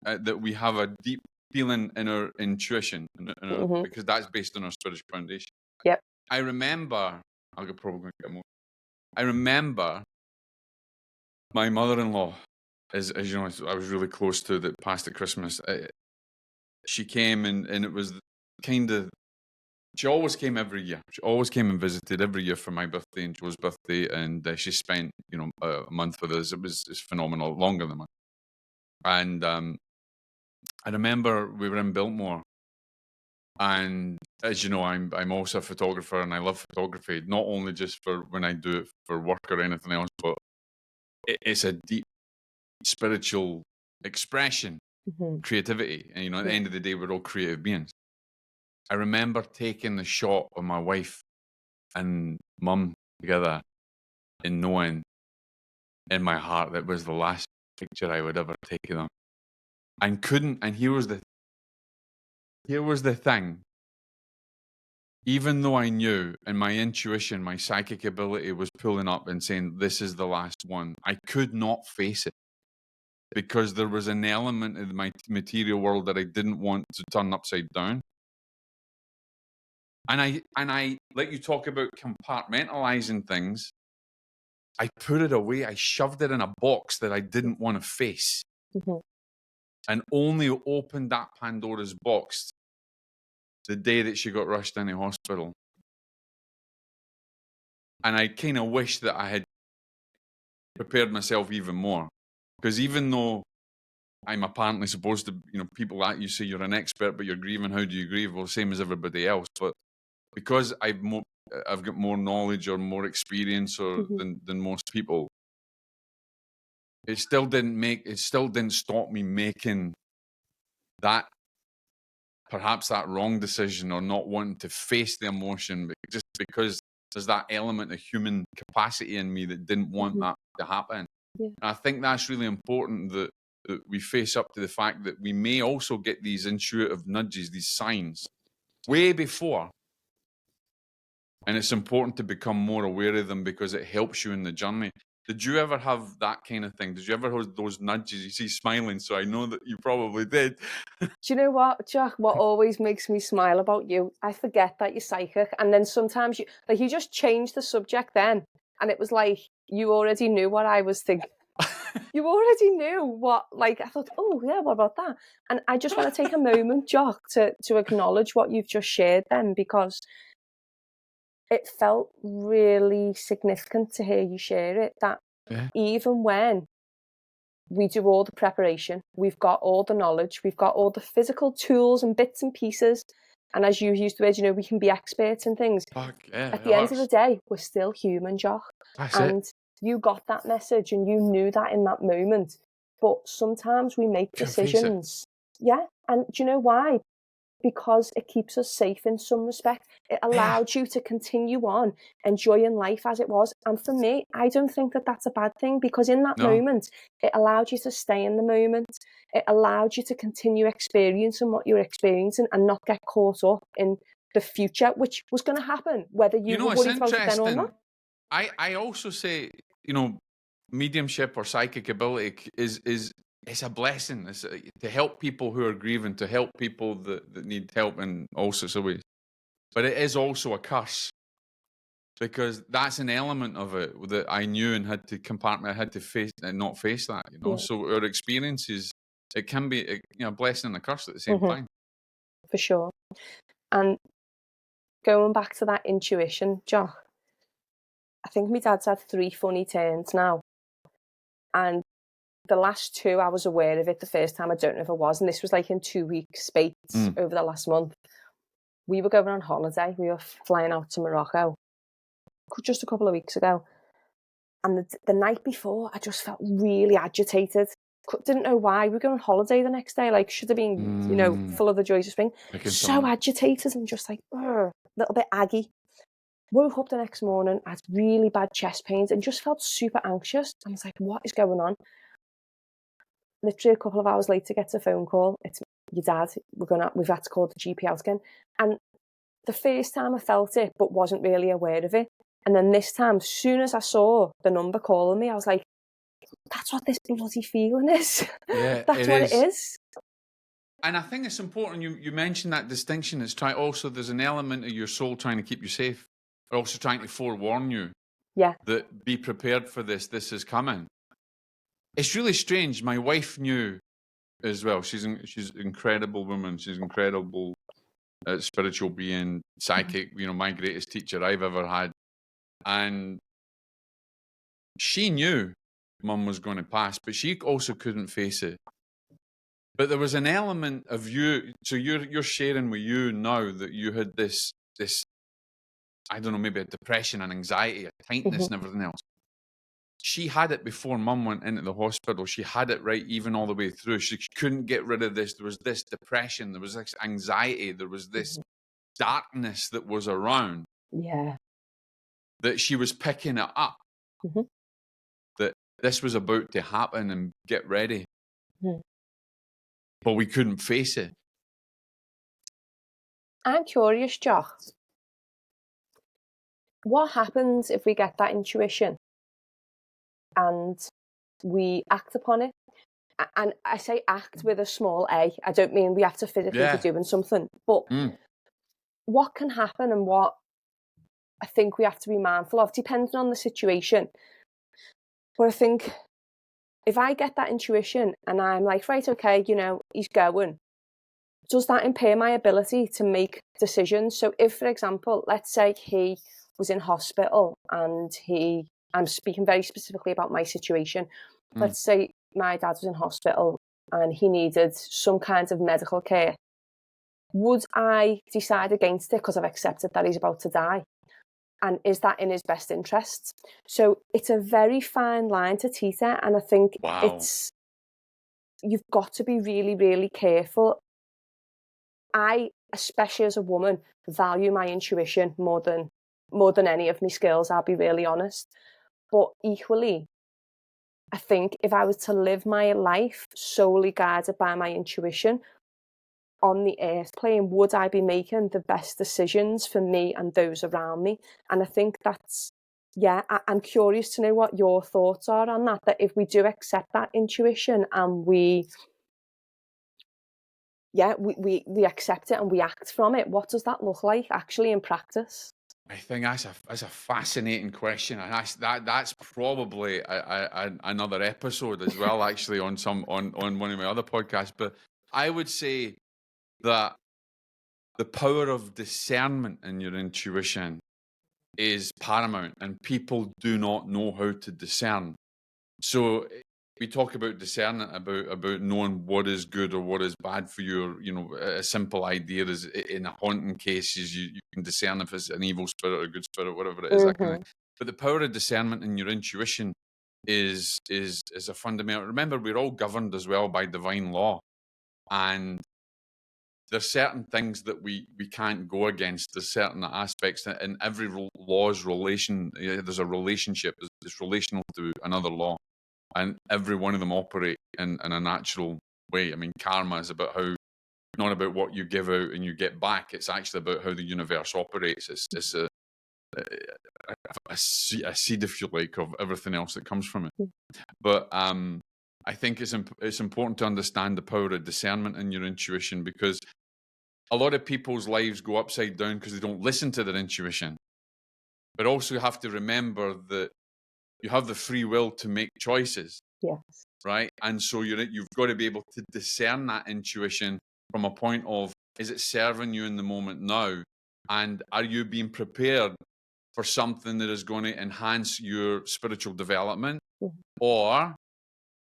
that we have a deep feeling in our intuition, because that's based on our spiritual foundation. I remember, probably going to get more. I remember my mother-in-law, as you know, I was really close to that passed at Christmas. She came and it was kind of, she always came every year. She always came and visited every year for my birthday and Joe's birthday, and she spent, a month with us. It's phenomenal, longer than a month. And I remember we were in Biltmore, and as you know, I'm also a photographer, and I love photography, not only just for when I do it for work or anything else, but it's a deep spiritual expression, creativity, and at the end of the day, we're all creative beings. I remember taking the shot of my wife and mum together and knowing in my heart that was the last picture I would ever take of them. And here was the thing. Even though I knew, and my intuition, my psychic ability was pulling up and saying, this is the last one, I could not face it, because there was an element of my material world that I didn't want to turn upside down. And I like you talk about compartmentalizing things. I put it away. I shoved it in a box that I didn't want to face, and only opened that Pandora's box the day that she got rushed into hospital. And I kind of wish that I had prepared myself even more, because even though I'm apparently supposed to, people that you say you're an expert, but you're grieving. How do you grieve? Well, same as everybody else. But because I've got more knowledge or more experience than most people, it still didn't stop me making perhaps that wrong decision, or not wanting to face the emotion, but just because there's that element of human capacity in me that didn't want that to happen. Yeah. And I think that's really important, that we face up to the fact that we may also get these intuitive nudges, these signs, way before. And it's important to become more aware of them, because it helps you in the journey. Did you ever have that kind of thing? Did you ever have those nudges? You see smiling, so I know that you probably did. Do you know what, Jock? What always makes me smile about you, I forget that you're psychic, and then sometimes you just change the subject then, and it was like you already knew what I was thinking. You already knew what, I thought, oh yeah, what about that? And I just want to take a moment, Jock, to acknowledge what you've just shared then, because it felt really significant to hear you share it, that even when we do all the preparation, we've got all the knowledge, we've got all the physical tools and bits and pieces, and as you used the word, we can be experts in things. At the end of the day, we're still human, Jock. And you got that message, and you knew that in that moment. But sometimes we make decisions. Yeah, and do you know why? Because it keeps us safe in some respect. It allowed you to continue on enjoying life as it was. And for me, I don't think that that's a bad thing, because in that moment, it allowed you to stay in the moment. It allowed you to continue experiencing what you're experiencing and not get caught up in the future, which was going to happen, whether you were worried about it then or not. I also say, mediumship or psychic ability it's a blessing. It's to help people who are grieving, to help people that need help in all sorts of ways. But it is also a curse, because that's an element of it that I knew and had to compartment. I had to face and not face that. So our experiences, it can be a blessing and a curse at the same time. For sure. And going back to that intuition, Jock, I think my dad's had 3 funny turns now, and the last 2, I was aware of it. The first time, I don't know if it was, and this was in 2 weeks space over the last month. We were going on holiday. We were flying out to Morocco just a couple of weeks ago. And the night before, I just felt really agitated. Didn't know why. We were going on holiday the next day. Should have been, full of the joys of spring. So agitated and just a little bit aggy. Woke up the next morning, had really bad chest pains and just felt super anxious. I was like, what is going on? Literally a couple of hours later, gets a phone call. It's your dad. We've had to call the GP out again. And the first time I felt it, but wasn't really aware of it. And then this time, as soon as I saw the number calling me, I was like, that's what this bloody feeling is. Yeah, that's what it is. And I think it's important you mentioned that distinction. There's an element of your soul trying to keep you safe. also trying to forewarn you Yeah. that be prepared for this. This is coming. It's really strange. My wife knew as well. She's an incredible woman. She's incredible spiritual being, psychic. You know, my greatest teacher I've ever had, and she knew Mum was going to pass, but she also couldn't face it. But there was an element of you. So you're sharing with you now that you had this I don't know, maybe a depression and anxiety, a tightness and everything else. She had it before Mum went into the hospital. She had it right even all the way through. She couldn't get rid of this. There was this depression. There was this anxiety. There was this darkness that was around. Yeah. That she was picking it up. That this was about to happen and get ready. But we couldn't face it. I'm curious, Jock. What happens if we get that intuition and we act upon it? And I say act with a small a. I don't mean we have to physically be doing something. But what can happen and what I think we have to be mindful of, depending on the situation. But I think if I get that intuition and I'm like, right, okay, you know, he's going, does that impair my ability to make decisions? So if, for example, let's say he was in hospital and I'm speaking very specifically about my situation. Let's say my dad was in hospital and he needed some kind of medical care. Would I decide against it because I've accepted that he's about to die? And is that in his best interests? So it's a very fine line to teeter. And I think you've got to be really, really careful. I, especially as a woman, value my intuition more than any of my skills, I'll be really honest. But equally, I think if I was to live my life solely guided by my intuition on the earth plane, would I be making the best decisions for me and those around me? And I think that's, I'm curious to know what your thoughts are on that if we do accept that intuition and we accept it and we act from it, what does that look like actually in practice? I think that's a fascinating question, and that's probably another episode as well, actually, on one of my other podcasts. But I would say that the power of discernment in your intuition is paramount, and people do not know how to discern. So we talk about discernment, about knowing what is good or what is bad for you. Or, you know, a simple idea is in a haunting case is you can discern if it's an evil spirit or a good spirit, whatever it is. That kind of, but the power of discernment in your intuition is a fundamental. Remember, we're all governed as well by divine law, and there's certain things that we can't go against. There's certain aspects in every law's relation. There's a relationship. It's relational to another law. And every one of them operate in a natural way. I mean, karma is about not about what you give out and you get back. It's actually about how the universe operates. It's a seed, if you like, of everything else that comes from it. But I think it's important to understand the power of discernment in your intuition, because a lot of people's lives go upside down because they don't listen to their intuition. But also you have to remember that you have the free will to make choices. Yes. Right? And so you've got to be able to discern that intuition from a point of, is it serving you in the moment now? And are you being prepared for something that is going to enhance your spiritual development? Or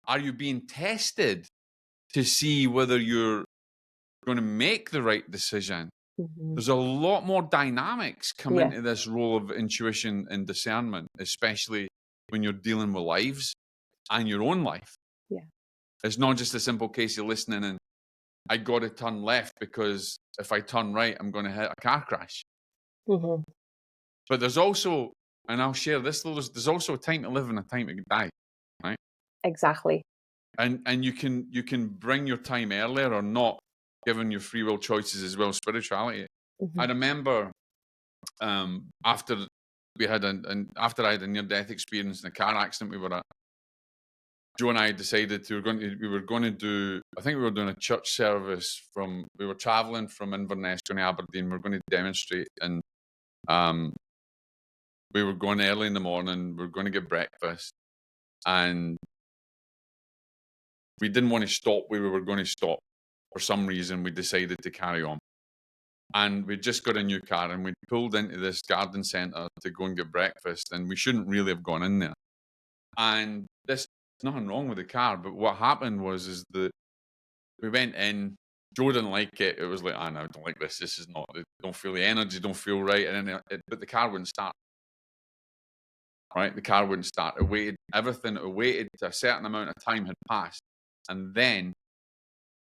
are you being tested to see whether you're going to make the right decision? There's a lot more dynamics come into this role of intuition and discernment, especially when you're dealing with lives and your own life. Yeah. It's not just a simple case of listening and I got to turn left because if I turn right, I'm going to hit a car crash. But there's also, and I'll share this, there's also a time to live and a time to die, right? Exactly. And you can bring your time earlier or not, given your free will choices as well, spirituality. I remember after I had a near-death experience in a car accident we were at, Joe and I decided we were going to do, I think we were doing a church service we were traveling from Inverness going to Aberdeen. We were going to demonstrate, and We were going early in the morning. We were going to get breakfast. And we didn't want to stop where we were going to stop. For some reason, we decided to carry on. And we just got a new car and we pulled into this garden centre to go and get breakfast. And we shouldn't really have gone in there. And there's nothing wrong with the car. But what happened is that we went in. Joe didn't like it. It was like, no, I don't like this. This is not, don't feel the energy, don't feel right. And then but the car wouldn't start. Right? The car wouldn't start. It waited, everything, it waited to a certain amount of time had passed. And then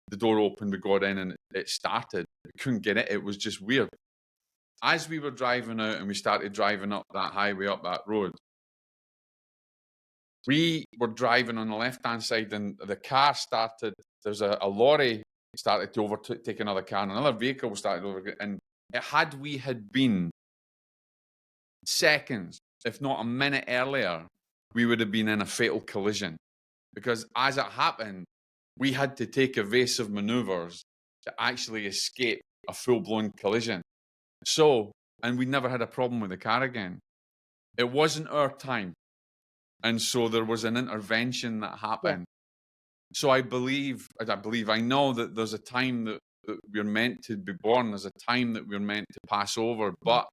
the door opened, we got in and it started. We couldn't get it. It was just weird. As we were driving out and we started driving up that highway, up that road, we were driving on the left-hand side and the car started, there's a lorry started to overtake another car and another vehicle started over. And had we had been seconds, if not a minute earlier, we would have been in a fatal collision. Because as it happened, we had to take evasive maneuvers to actually escape a full-blown collision. So, and we never had a problem with the car again. It wasn't our time. And so there was an intervention that happened. Yeah. So I know that there's a time that we're meant to be born. There's a time that we're meant to pass over. But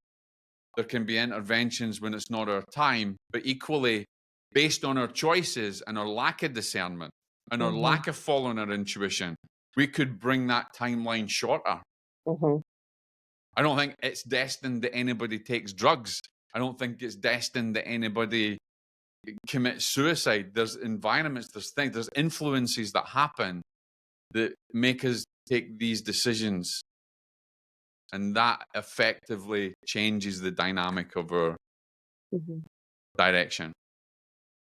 there can be interventions when it's not our time. But equally, based on our choices and our lack of discernment and our lack of following our intuition, we could bring that timeline shorter. I don't think it's destined that anybody takes drugs. I don't think it's destined that anybody commits suicide. There's environments, there's things, there's influences that happen that make us take these decisions. And that effectively changes the dynamic of our direction.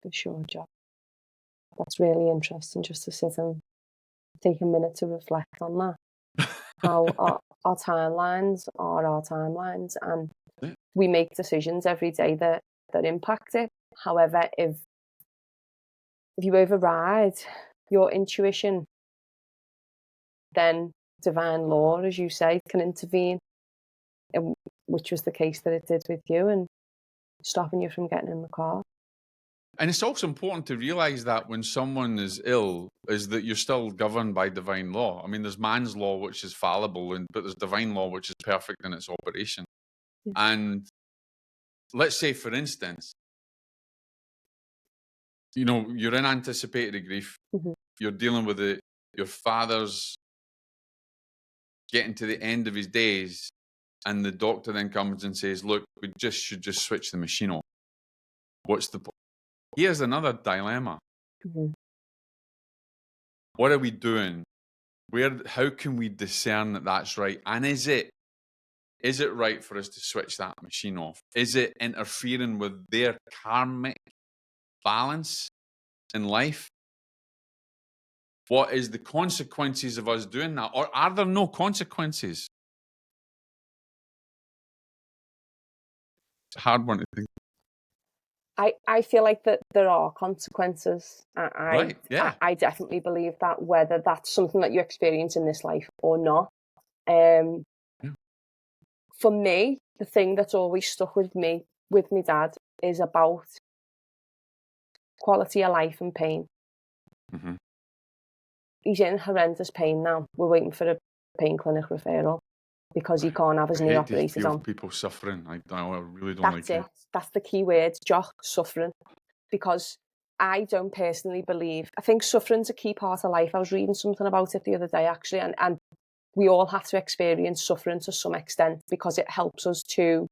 For sure, Jock. That's really interesting just to sit and take a minute to reflect on that. How our timelines are our timelines, and we make decisions every day that impact it. However, if you override your intuition, then divine law, as you say, can intervene, which was the case that it did with you, and stopping you from getting in the car. And it's also important to realize that when someone is ill, is that you're still governed by divine law. I mean, there's man's law, which is fallible, but there's divine law, which is perfect in its operation. Yeah. And let's say, for instance, you're in anticipatory grief. You're dealing with your father's getting to the end of his days, and the doctor then comes and says, look, we should just switch the machine off. What's the point? Here's another dilemma. What are we doing? How can we discern that that's right? And is it right for us to switch that machine off? Is it interfering with their karmic balance in life? What is the consequences of us doing that? Or are there no consequences? It's a hard one to think. I feel like that there are consequences. Right, yeah. I definitely believe that, whether that's something that you experience in this life or not. For me, the thing that's always stuck with me, with my dad, is about quality of life and pain. He's in horrendous pain now. We're waiting for a pain clinic referral because he can't have his knee operated on. People suffering. I really don't like it. That's the key word, Jock, suffering. Because I don't personally believe, I think suffering's a key part of life. I was reading something about it the other day, actually, and we all have to experience suffering to some extent, because it helps us to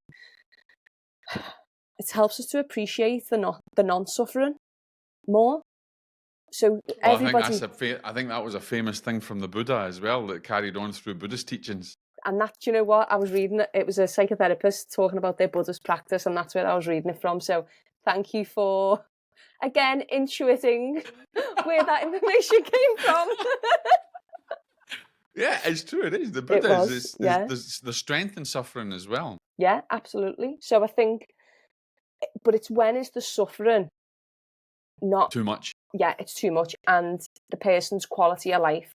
appreciate the non-suffering more. So everybody, I think that was a famous thing from the Buddha as well, that carried on through Buddhist teachings. And that, you know what, I was reading it was a psychotherapist talking about their Buddhist practice, and that's where I was reading it from. So thank you for, again, intuiting where that information came from. Yeah, it's true. It is. The Buddha is the strength in suffering as well. Yeah, absolutely. So I think, but it's when is the suffering not too much? Yeah, it's too much, and the person's quality of life.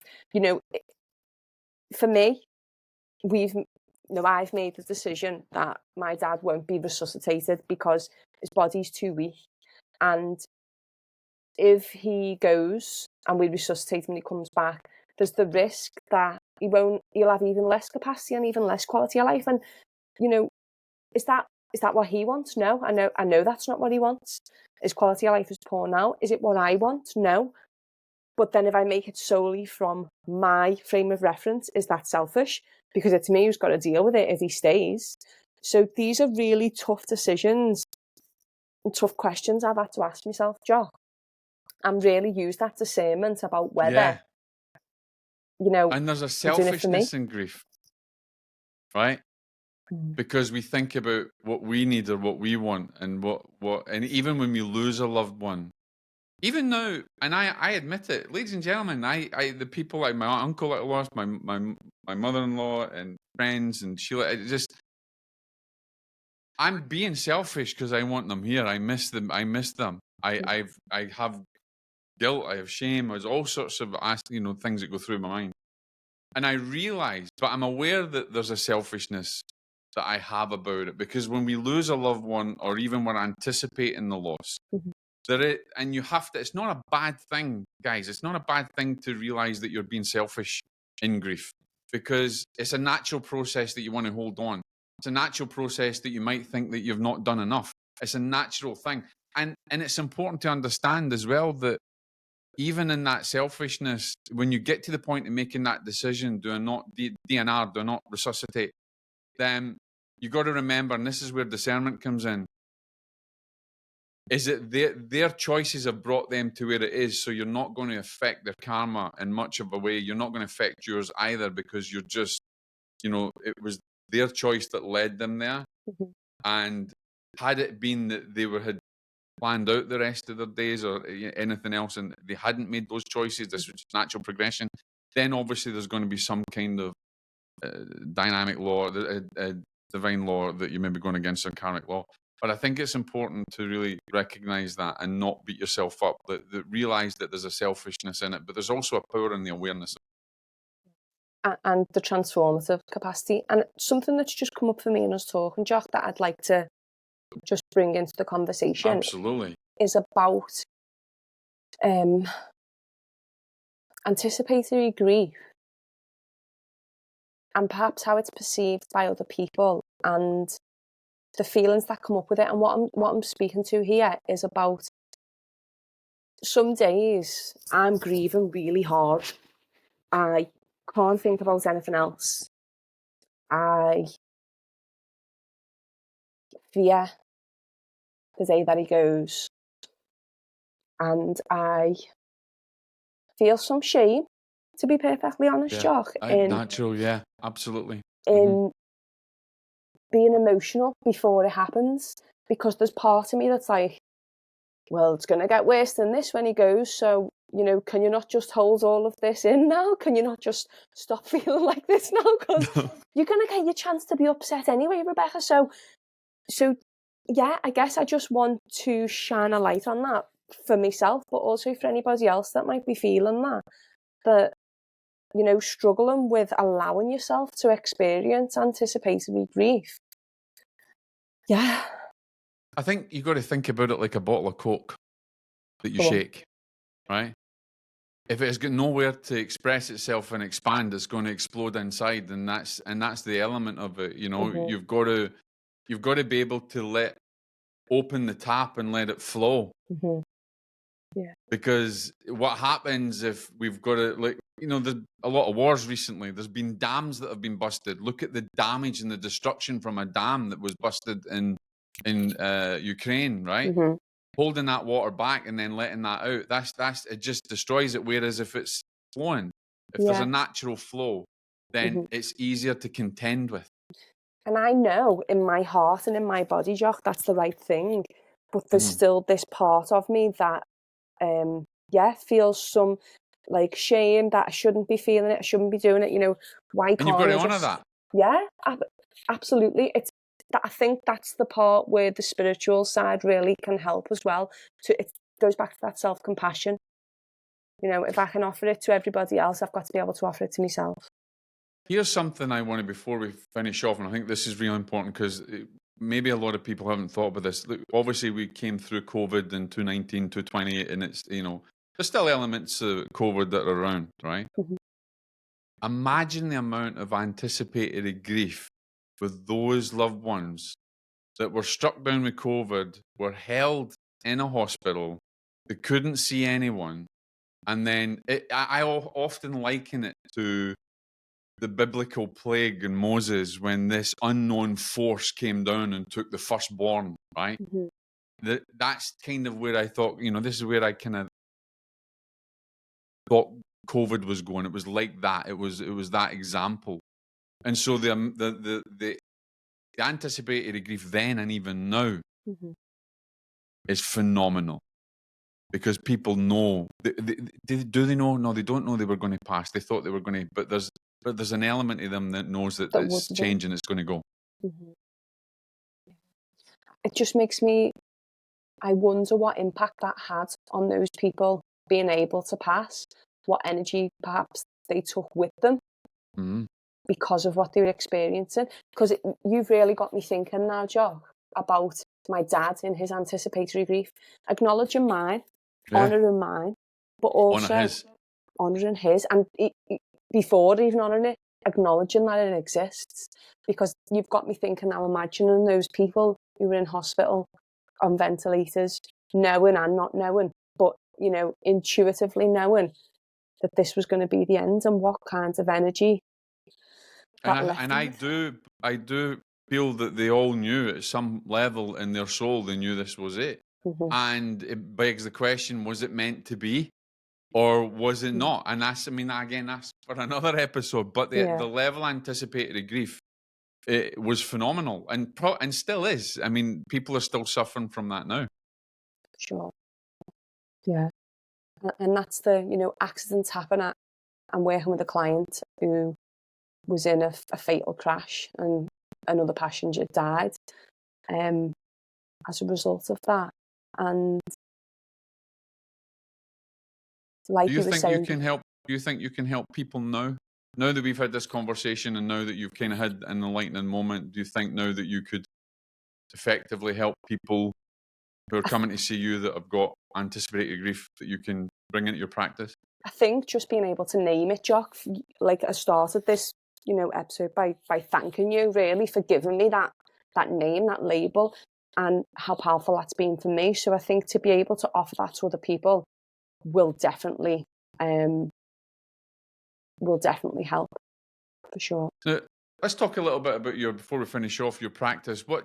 For me, no, I've made the decision that my dad won't be resuscitated because his body's too weak. And if he goes and we resuscitate him and he comes back, there's the risk that he'll have even less capacity and even less quality of life. And, you know, is that what he wants? No, I know that's not what he wants. His quality of life is poor now. Is it what I want? No. But then if I make it solely from my frame of reference, is that selfish? Because it's me who's got to deal with it if he stays. So these are really tough decisions and tough questions I've had to ask myself, Jock, and really use that discernment about whether, you know, and there's a I'm doing it for me. selfishness in grief, right? Because we think about what we need or what we want, and and even when we lose a loved one, even now, and I admit it, ladies and gentlemen, the people like my uncle I lost, my mother-in-law and friends and Sheila, I'm being selfish because I want them here. I miss them. I have guilt. I have shame. There's all sorts of things that go through my mind, and I realize, but I'm aware that there's a selfishness that I have about it, because when we lose a loved one, or even we're anticipating the loss, and you have to, it's not a bad thing, guys. It's not a bad thing to realize that you're being selfish in grief, because it's a natural process that you want to hold on. It's a natural process that you might think that you've not done enough. It's a natural thing. And it's important to understand as well that even in that selfishness, when you get to the point of making that decision, do not DNR, do not resuscitate, then you got to remember, and this is where discernment comes in, is that their choices have brought them to where it is, so you're not going to affect their karma in much of a way. You're not going to affect yours either, because you're just, it was their choice that led them there. And had it been that they had planned out the rest of their days or anything else, and they hadn't made those choices, this was natural progression, then obviously there's going to be some kind of dynamic law, divine law, that you may be going against a karmic law. But I think it's important to really recognize that and not beat yourself up, that realize that there's a selfishness in it, but there's also a power in the awareness. And the transformative capacity. And something that's just come up for me in us talking, Jock, that I'd like to just bring into the conversation. Absolutely. Is about anticipatory grief, and perhaps how it's perceived by other people and the feelings that come up with it. And what I'm speaking to here is about, some days I'm grieving really hard. I can't think about anything else. I fear the day that he goes, and I feel some shame, to be perfectly honest, Jock. Natural, yeah, absolutely. In being emotional before it happens, because there's part of me that's like, well, it's going to get worse than this when he goes, so, can you not just hold all of this in now? Can you not just stop feeling like this now? Because you're going to get your chance to be upset anyway, Rebecca. So, yeah, I guess I just want to shine a light on that for myself, but also for anybody else that might be feeling that, struggling with allowing yourself to experience anticipatory grief. Yeah. I think you've got to think about it like a bottle of Coke that you shake, right? If it's got nowhere to express itself and expand, it's going to explode inside, and that's the element of it. You've got to be able to open the tap and let it flow. Yeah. Because what happens if we've got to, there's a lot of wars recently. There's been dams that have been busted. Look at the damage and the destruction from a dam that was busted in Ukraine, right? Holding that water back and then letting that out, that's it just destroys it. Whereas if it's flowing, if there's a natural flow, then it's easier to contend with. And I know in my heart and in my body, Jock, that's the right thing. But there's still this part of me that, feels some shame that I shouldn't be feeling it. I shouldn't be doing it. Why can't and you've got to honour that. Yeah, absolutely. I think that's the part where the spiritual side really can help as well. It goes back to that self-compassion. If I can offer it to everybody else, I've got to be able to offer it to myself. Here's something I want to, before we finish off, and I think this is really important because maybe a lot of people haven't thought about this. Look, obviously, we came through COVID in 2019, 2020, and it's, there's still elements of COVID that are around, right? Mhm. Imagine the amount of anticipatory grief with those loved ones that were struck down with COVID, were held in a hospital, they couldn't see anyone. And then I often liken it to the biblical plague in Moses when this unknown force came down and took the firstborn, right? Mhm. That's kind of where I thought, this is where I kind of thought COVID was going. It was like that. It was that example. And so the anticipatory grief then and even now Mhm. is phenomenal. Because people know, do they know? No, they don't know they were going to pass. They thought they were going to, but there's an element of them that knows that That would it's be. changing, it's going to go. Mhm. It just makes me, I wonder what impact that had on those people being able to pass, what energy perhaps they took with them Mm-hmm. because of what they were experiencing. Because you've really got me thinking now, Jock, about my dad in his anticipatory grief, acknowledging mine, Yeah. honouring mine, but Honor also his. honouring his, and before even honouring it, acknowledging that it exists. Because you've got me thinking now, imagining those people who were in hospital on ventilators, knowing and not knowing, but intuitively knowing that this was going to be the end, and what kind of energy that left And them with. I do feel that they all knew at some level in their soul, they knew this was it. Mhm. And it begs the question, was it meant to be? Or was it not? And that's, again, that's for another episode. But the Yeah, level of anticipated grief, it was phenomenal, and still is. People are still suffering from that now. sure. Yeah. And that's the, accidents happen at, I'm working with a client who was in a fatal crash and another passenger died as a result of that. And like Do you you were think you saying, can help? Do you think you can help people now? Now that we've had this conversation, and now that you've kind of had an enlightening moment, do you think now that you could effectively help people who are coming to see you that have got anticipatory grief, that you can bring into your practice? I think just being able to name it, Jock, like I started this, episode by thanking you really for giving me that name, that label, and how powerful that's been for me. So I think to be able to offer that to other people will definitely help, for sure. So let's talk a little bit about before we finish off, your practice. What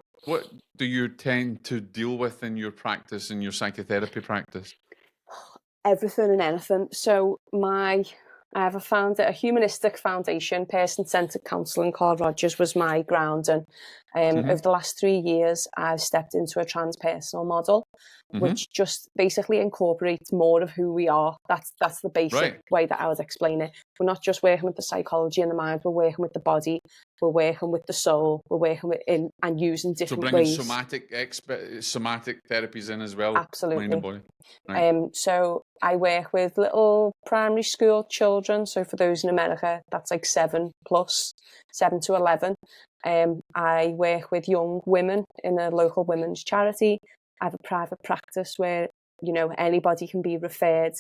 do you tend to deal with in your practice, in your psychotherapy practice? Everything and anything. So I have a humanistic foundation, person-centered counselling. Carl Rogers was my ground, and over the last 3 years, I've stepped into a transpersonal model, which just basically incorporates more of who we are. That's the basic way that I would explain it. We're not just working with the psychology and the mind, we're working with the body, we're working with the soul, we're working with and using different so bringing ways. somatic therapies in as well. Absolutely. Mind and body. Right. So I work with little primary school children. So for those in America, that's like 7 to 11. I work with young women in a local women's charity. I have a private practice where, anybody can be referred.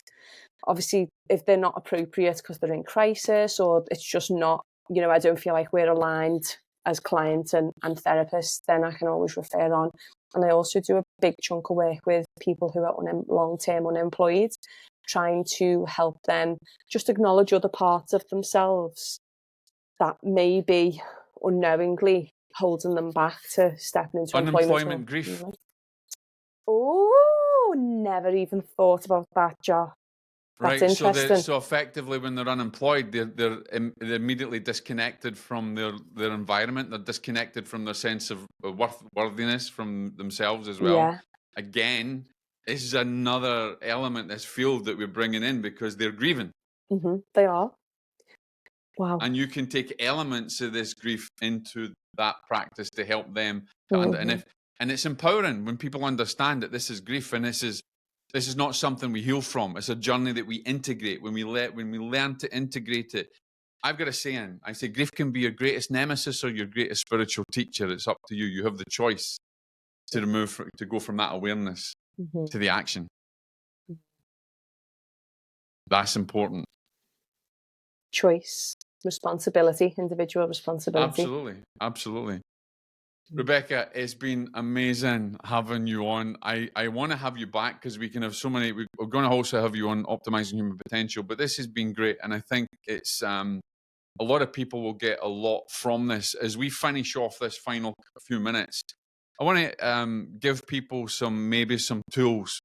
Obviously, if they're not appropriate because they're in crisis, or it's just not, I don't feel like we're aligned as clients and therapists, then I can always refer on. And I also do a big chunk of work with people who are long-term unemployed, trying to help them just acknowledge other parts of themselves that may be unknowingly holding them back to stepping into Unemployment grief. Oh, never even thought about that, Jock. That's interesting. So effectively, when they're unemployed, they're immediately disconnected from their environment. They're disconnected from their sense of worthiness from themselves as well. Yeah. Again, this is another element, this field that we're bringing in, because they're grieving. They are. Wow. And you can take elements of this grief into that practice to help them. And it's empowering when people understand that this is grief, and this is not something we heal from. It's a journey that we integrate. When we learn to integrate it, I've got a saying. I say grief can be your greatest nemesis or your greatest spiritual teacher. It's up to you. You have the choice to go from that awareness to the action. That's important. Choice, responsibility, individual responsibility. Absolutely. Rebecca, it's been amazing having you on. I want to have you back because we can have so many. We're going to also have you on optimizing human potential, but this has been great, and I think it's a lot of people will get a lot from this. As we finish off this final few minutes, I want to give people some tools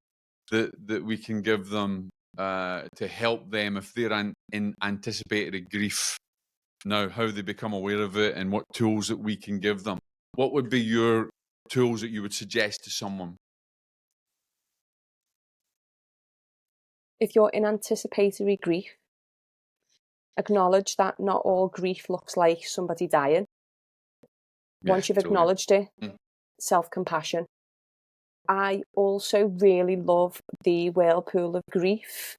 that we can give them to help them if they're in anticipatory grief now, how they become aware of it and what tools that we can give them. What would be your tools that you would suggest to someone? If you're in anticipatory grief, acknowledge that not all grief looks like somebody dying. Once you've acknowledged it, self-compassion. I also really love the Whirlpool of Grief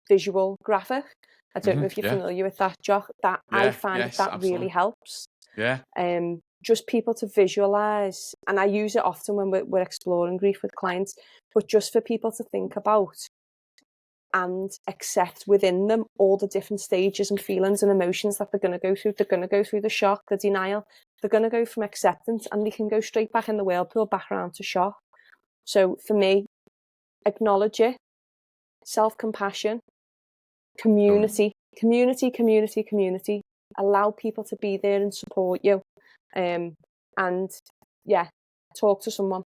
visual graphic. I don't know if you're familiar with that, Jock. I find that really helps. Yeah. Just people to visualize, and I use it often when we're exploring grief with clients, but just for people to think about and accept within them all the different stages and feelings and emotions that they're going to go through. They're going to go through the shock, the denial. They're going to go from acceptance, and they can go straight back in the whirlpool, back around to shock. So for me, acknowledge it, self-compassion, community. Allow people to be there and support you. And talk to someone.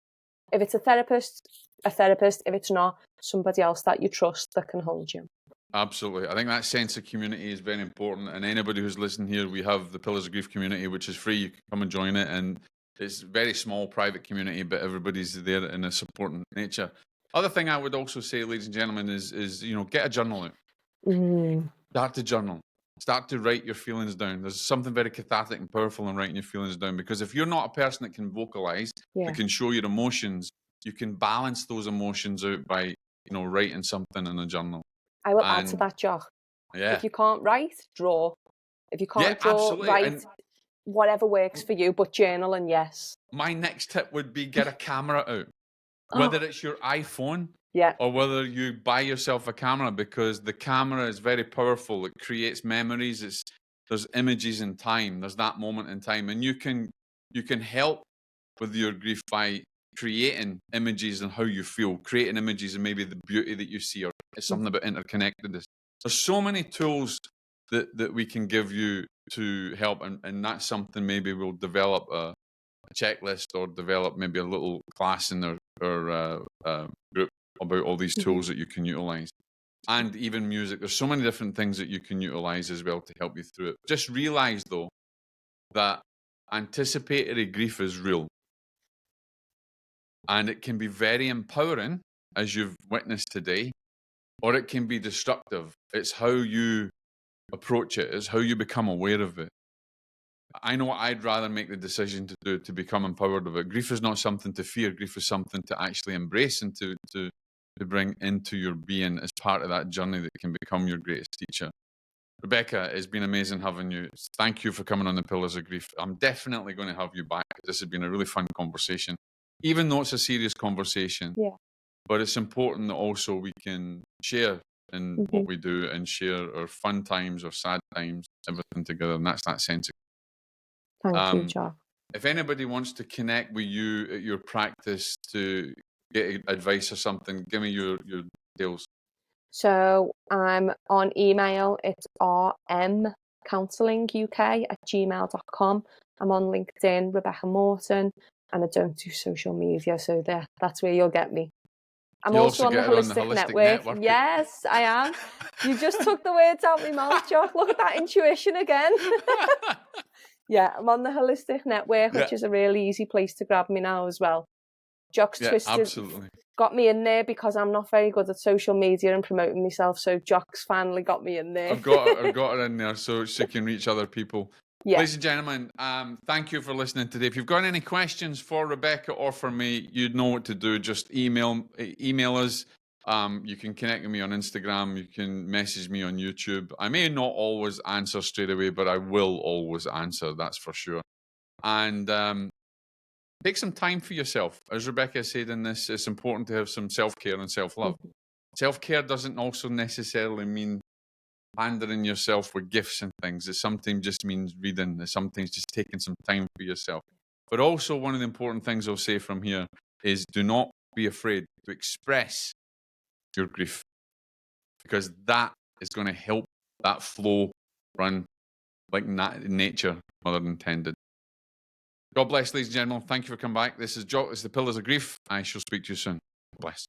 If it's a therapist. If it's not, somebody else that you trust that can hold you. Absolutely. I think that sense of community is very important. And anybody who's listening here, we have the Pillars of Grief community, which is free. You can come and join it. And it's a very small private community, but everybody's there in a supporting nature. Other thing I would also say, ladies and gentlemen, is get a journal out. Start to journal. Start to write your feelings down. There's something very cathartic and powerful in writing your feelings down, because if you're not a person that can vocalize, that can show your emotions, you can balance those emotions out by, writing something in a journal. I will add to that, Jock. Yeah. If you can't write, draw. If you can't draw, absolutely. write. Whatever works for you, but journal and yes. My next tip would be get a camera out. Whether it's your iPhone or whether you buy yourself a camera, because the camera is very powerful. It creates memories. There's images in time. There's that moment in time. And you can help with your grief by creating images and how you feel, creating images and maybe the beauty that you see, or it's something about interconnectedness. There's so many tools that we can give you to help, and that's something maybe we'll develop a checklist or develop maybe a little class in our group about all these tools that you can utilize. And even music. There's so many different things that you can utilize as well to help you through it. Just realize, though, that anticipatory grief is real. And it can be very empowering, as you've witnessed today, or it can be destructive. It's how you approach it. It's how you become aware of it. I know I'd rather make the decision to do to become empowered of it. Grief is not something to fear. Grief is something to actually embrace and to bring into your being as part of that journey that can become your greatest teacher. Rebecca, it's been amazing having you. Thank you for coming on the Pillars of Grief. I'm definitely going to have you back. This has been a really fun conversation, even though it's a serious conversation. Yeah. But it's important that also we can share in what we do and share our fun times or sad times, everything together. And that's that sense of Thank you, Jock. If anybody wants to connect with you at your practice to get advice or something, give me your details. So I'm on email. It's rmcounselinguk@gmail.com. I'm on LinkedIn, Rebecca Moughtin, and I don't do social media, so that's where you'll get me. I'm also on the Holistic Network. Yes, I am. You just took the words out of my mouth, Jock. Look at that intuition again. Yeah, I'm on the Holistic Network, which is a really easy place to grab me now as well. Jock's Twisted absolutely got me in there because I'm not very good at social media and promoting myself, so Jock's finally got me in there. I've got her in there so she can reach other people. Yeah. Ladies and gentlemen, thank you for listening today. If you've got any questions for Rebecca or for me, you know what to do. Just email us. You can connect with me on Instagram. You can message me on YouTube. I may not always answer straight away, but I will always answer, that's for sure. And take some time for yourself. As Rebecca said in this, it's important to have some self-care and self-love. Self-care doesn't also necessarily mean pandering yourself with gifts and things. It sometimes just means reading. It sometimes just taking some time for yourself. But also, one of the important things I'll say from here is do not be afraid to express your grief, because that is going to help that flow run like nature mother intended. God bless, ladies and gentlemen. Thank you for coming back. This is Jock. It's the Pillars of Grief. I shall speak to you soon. God bless.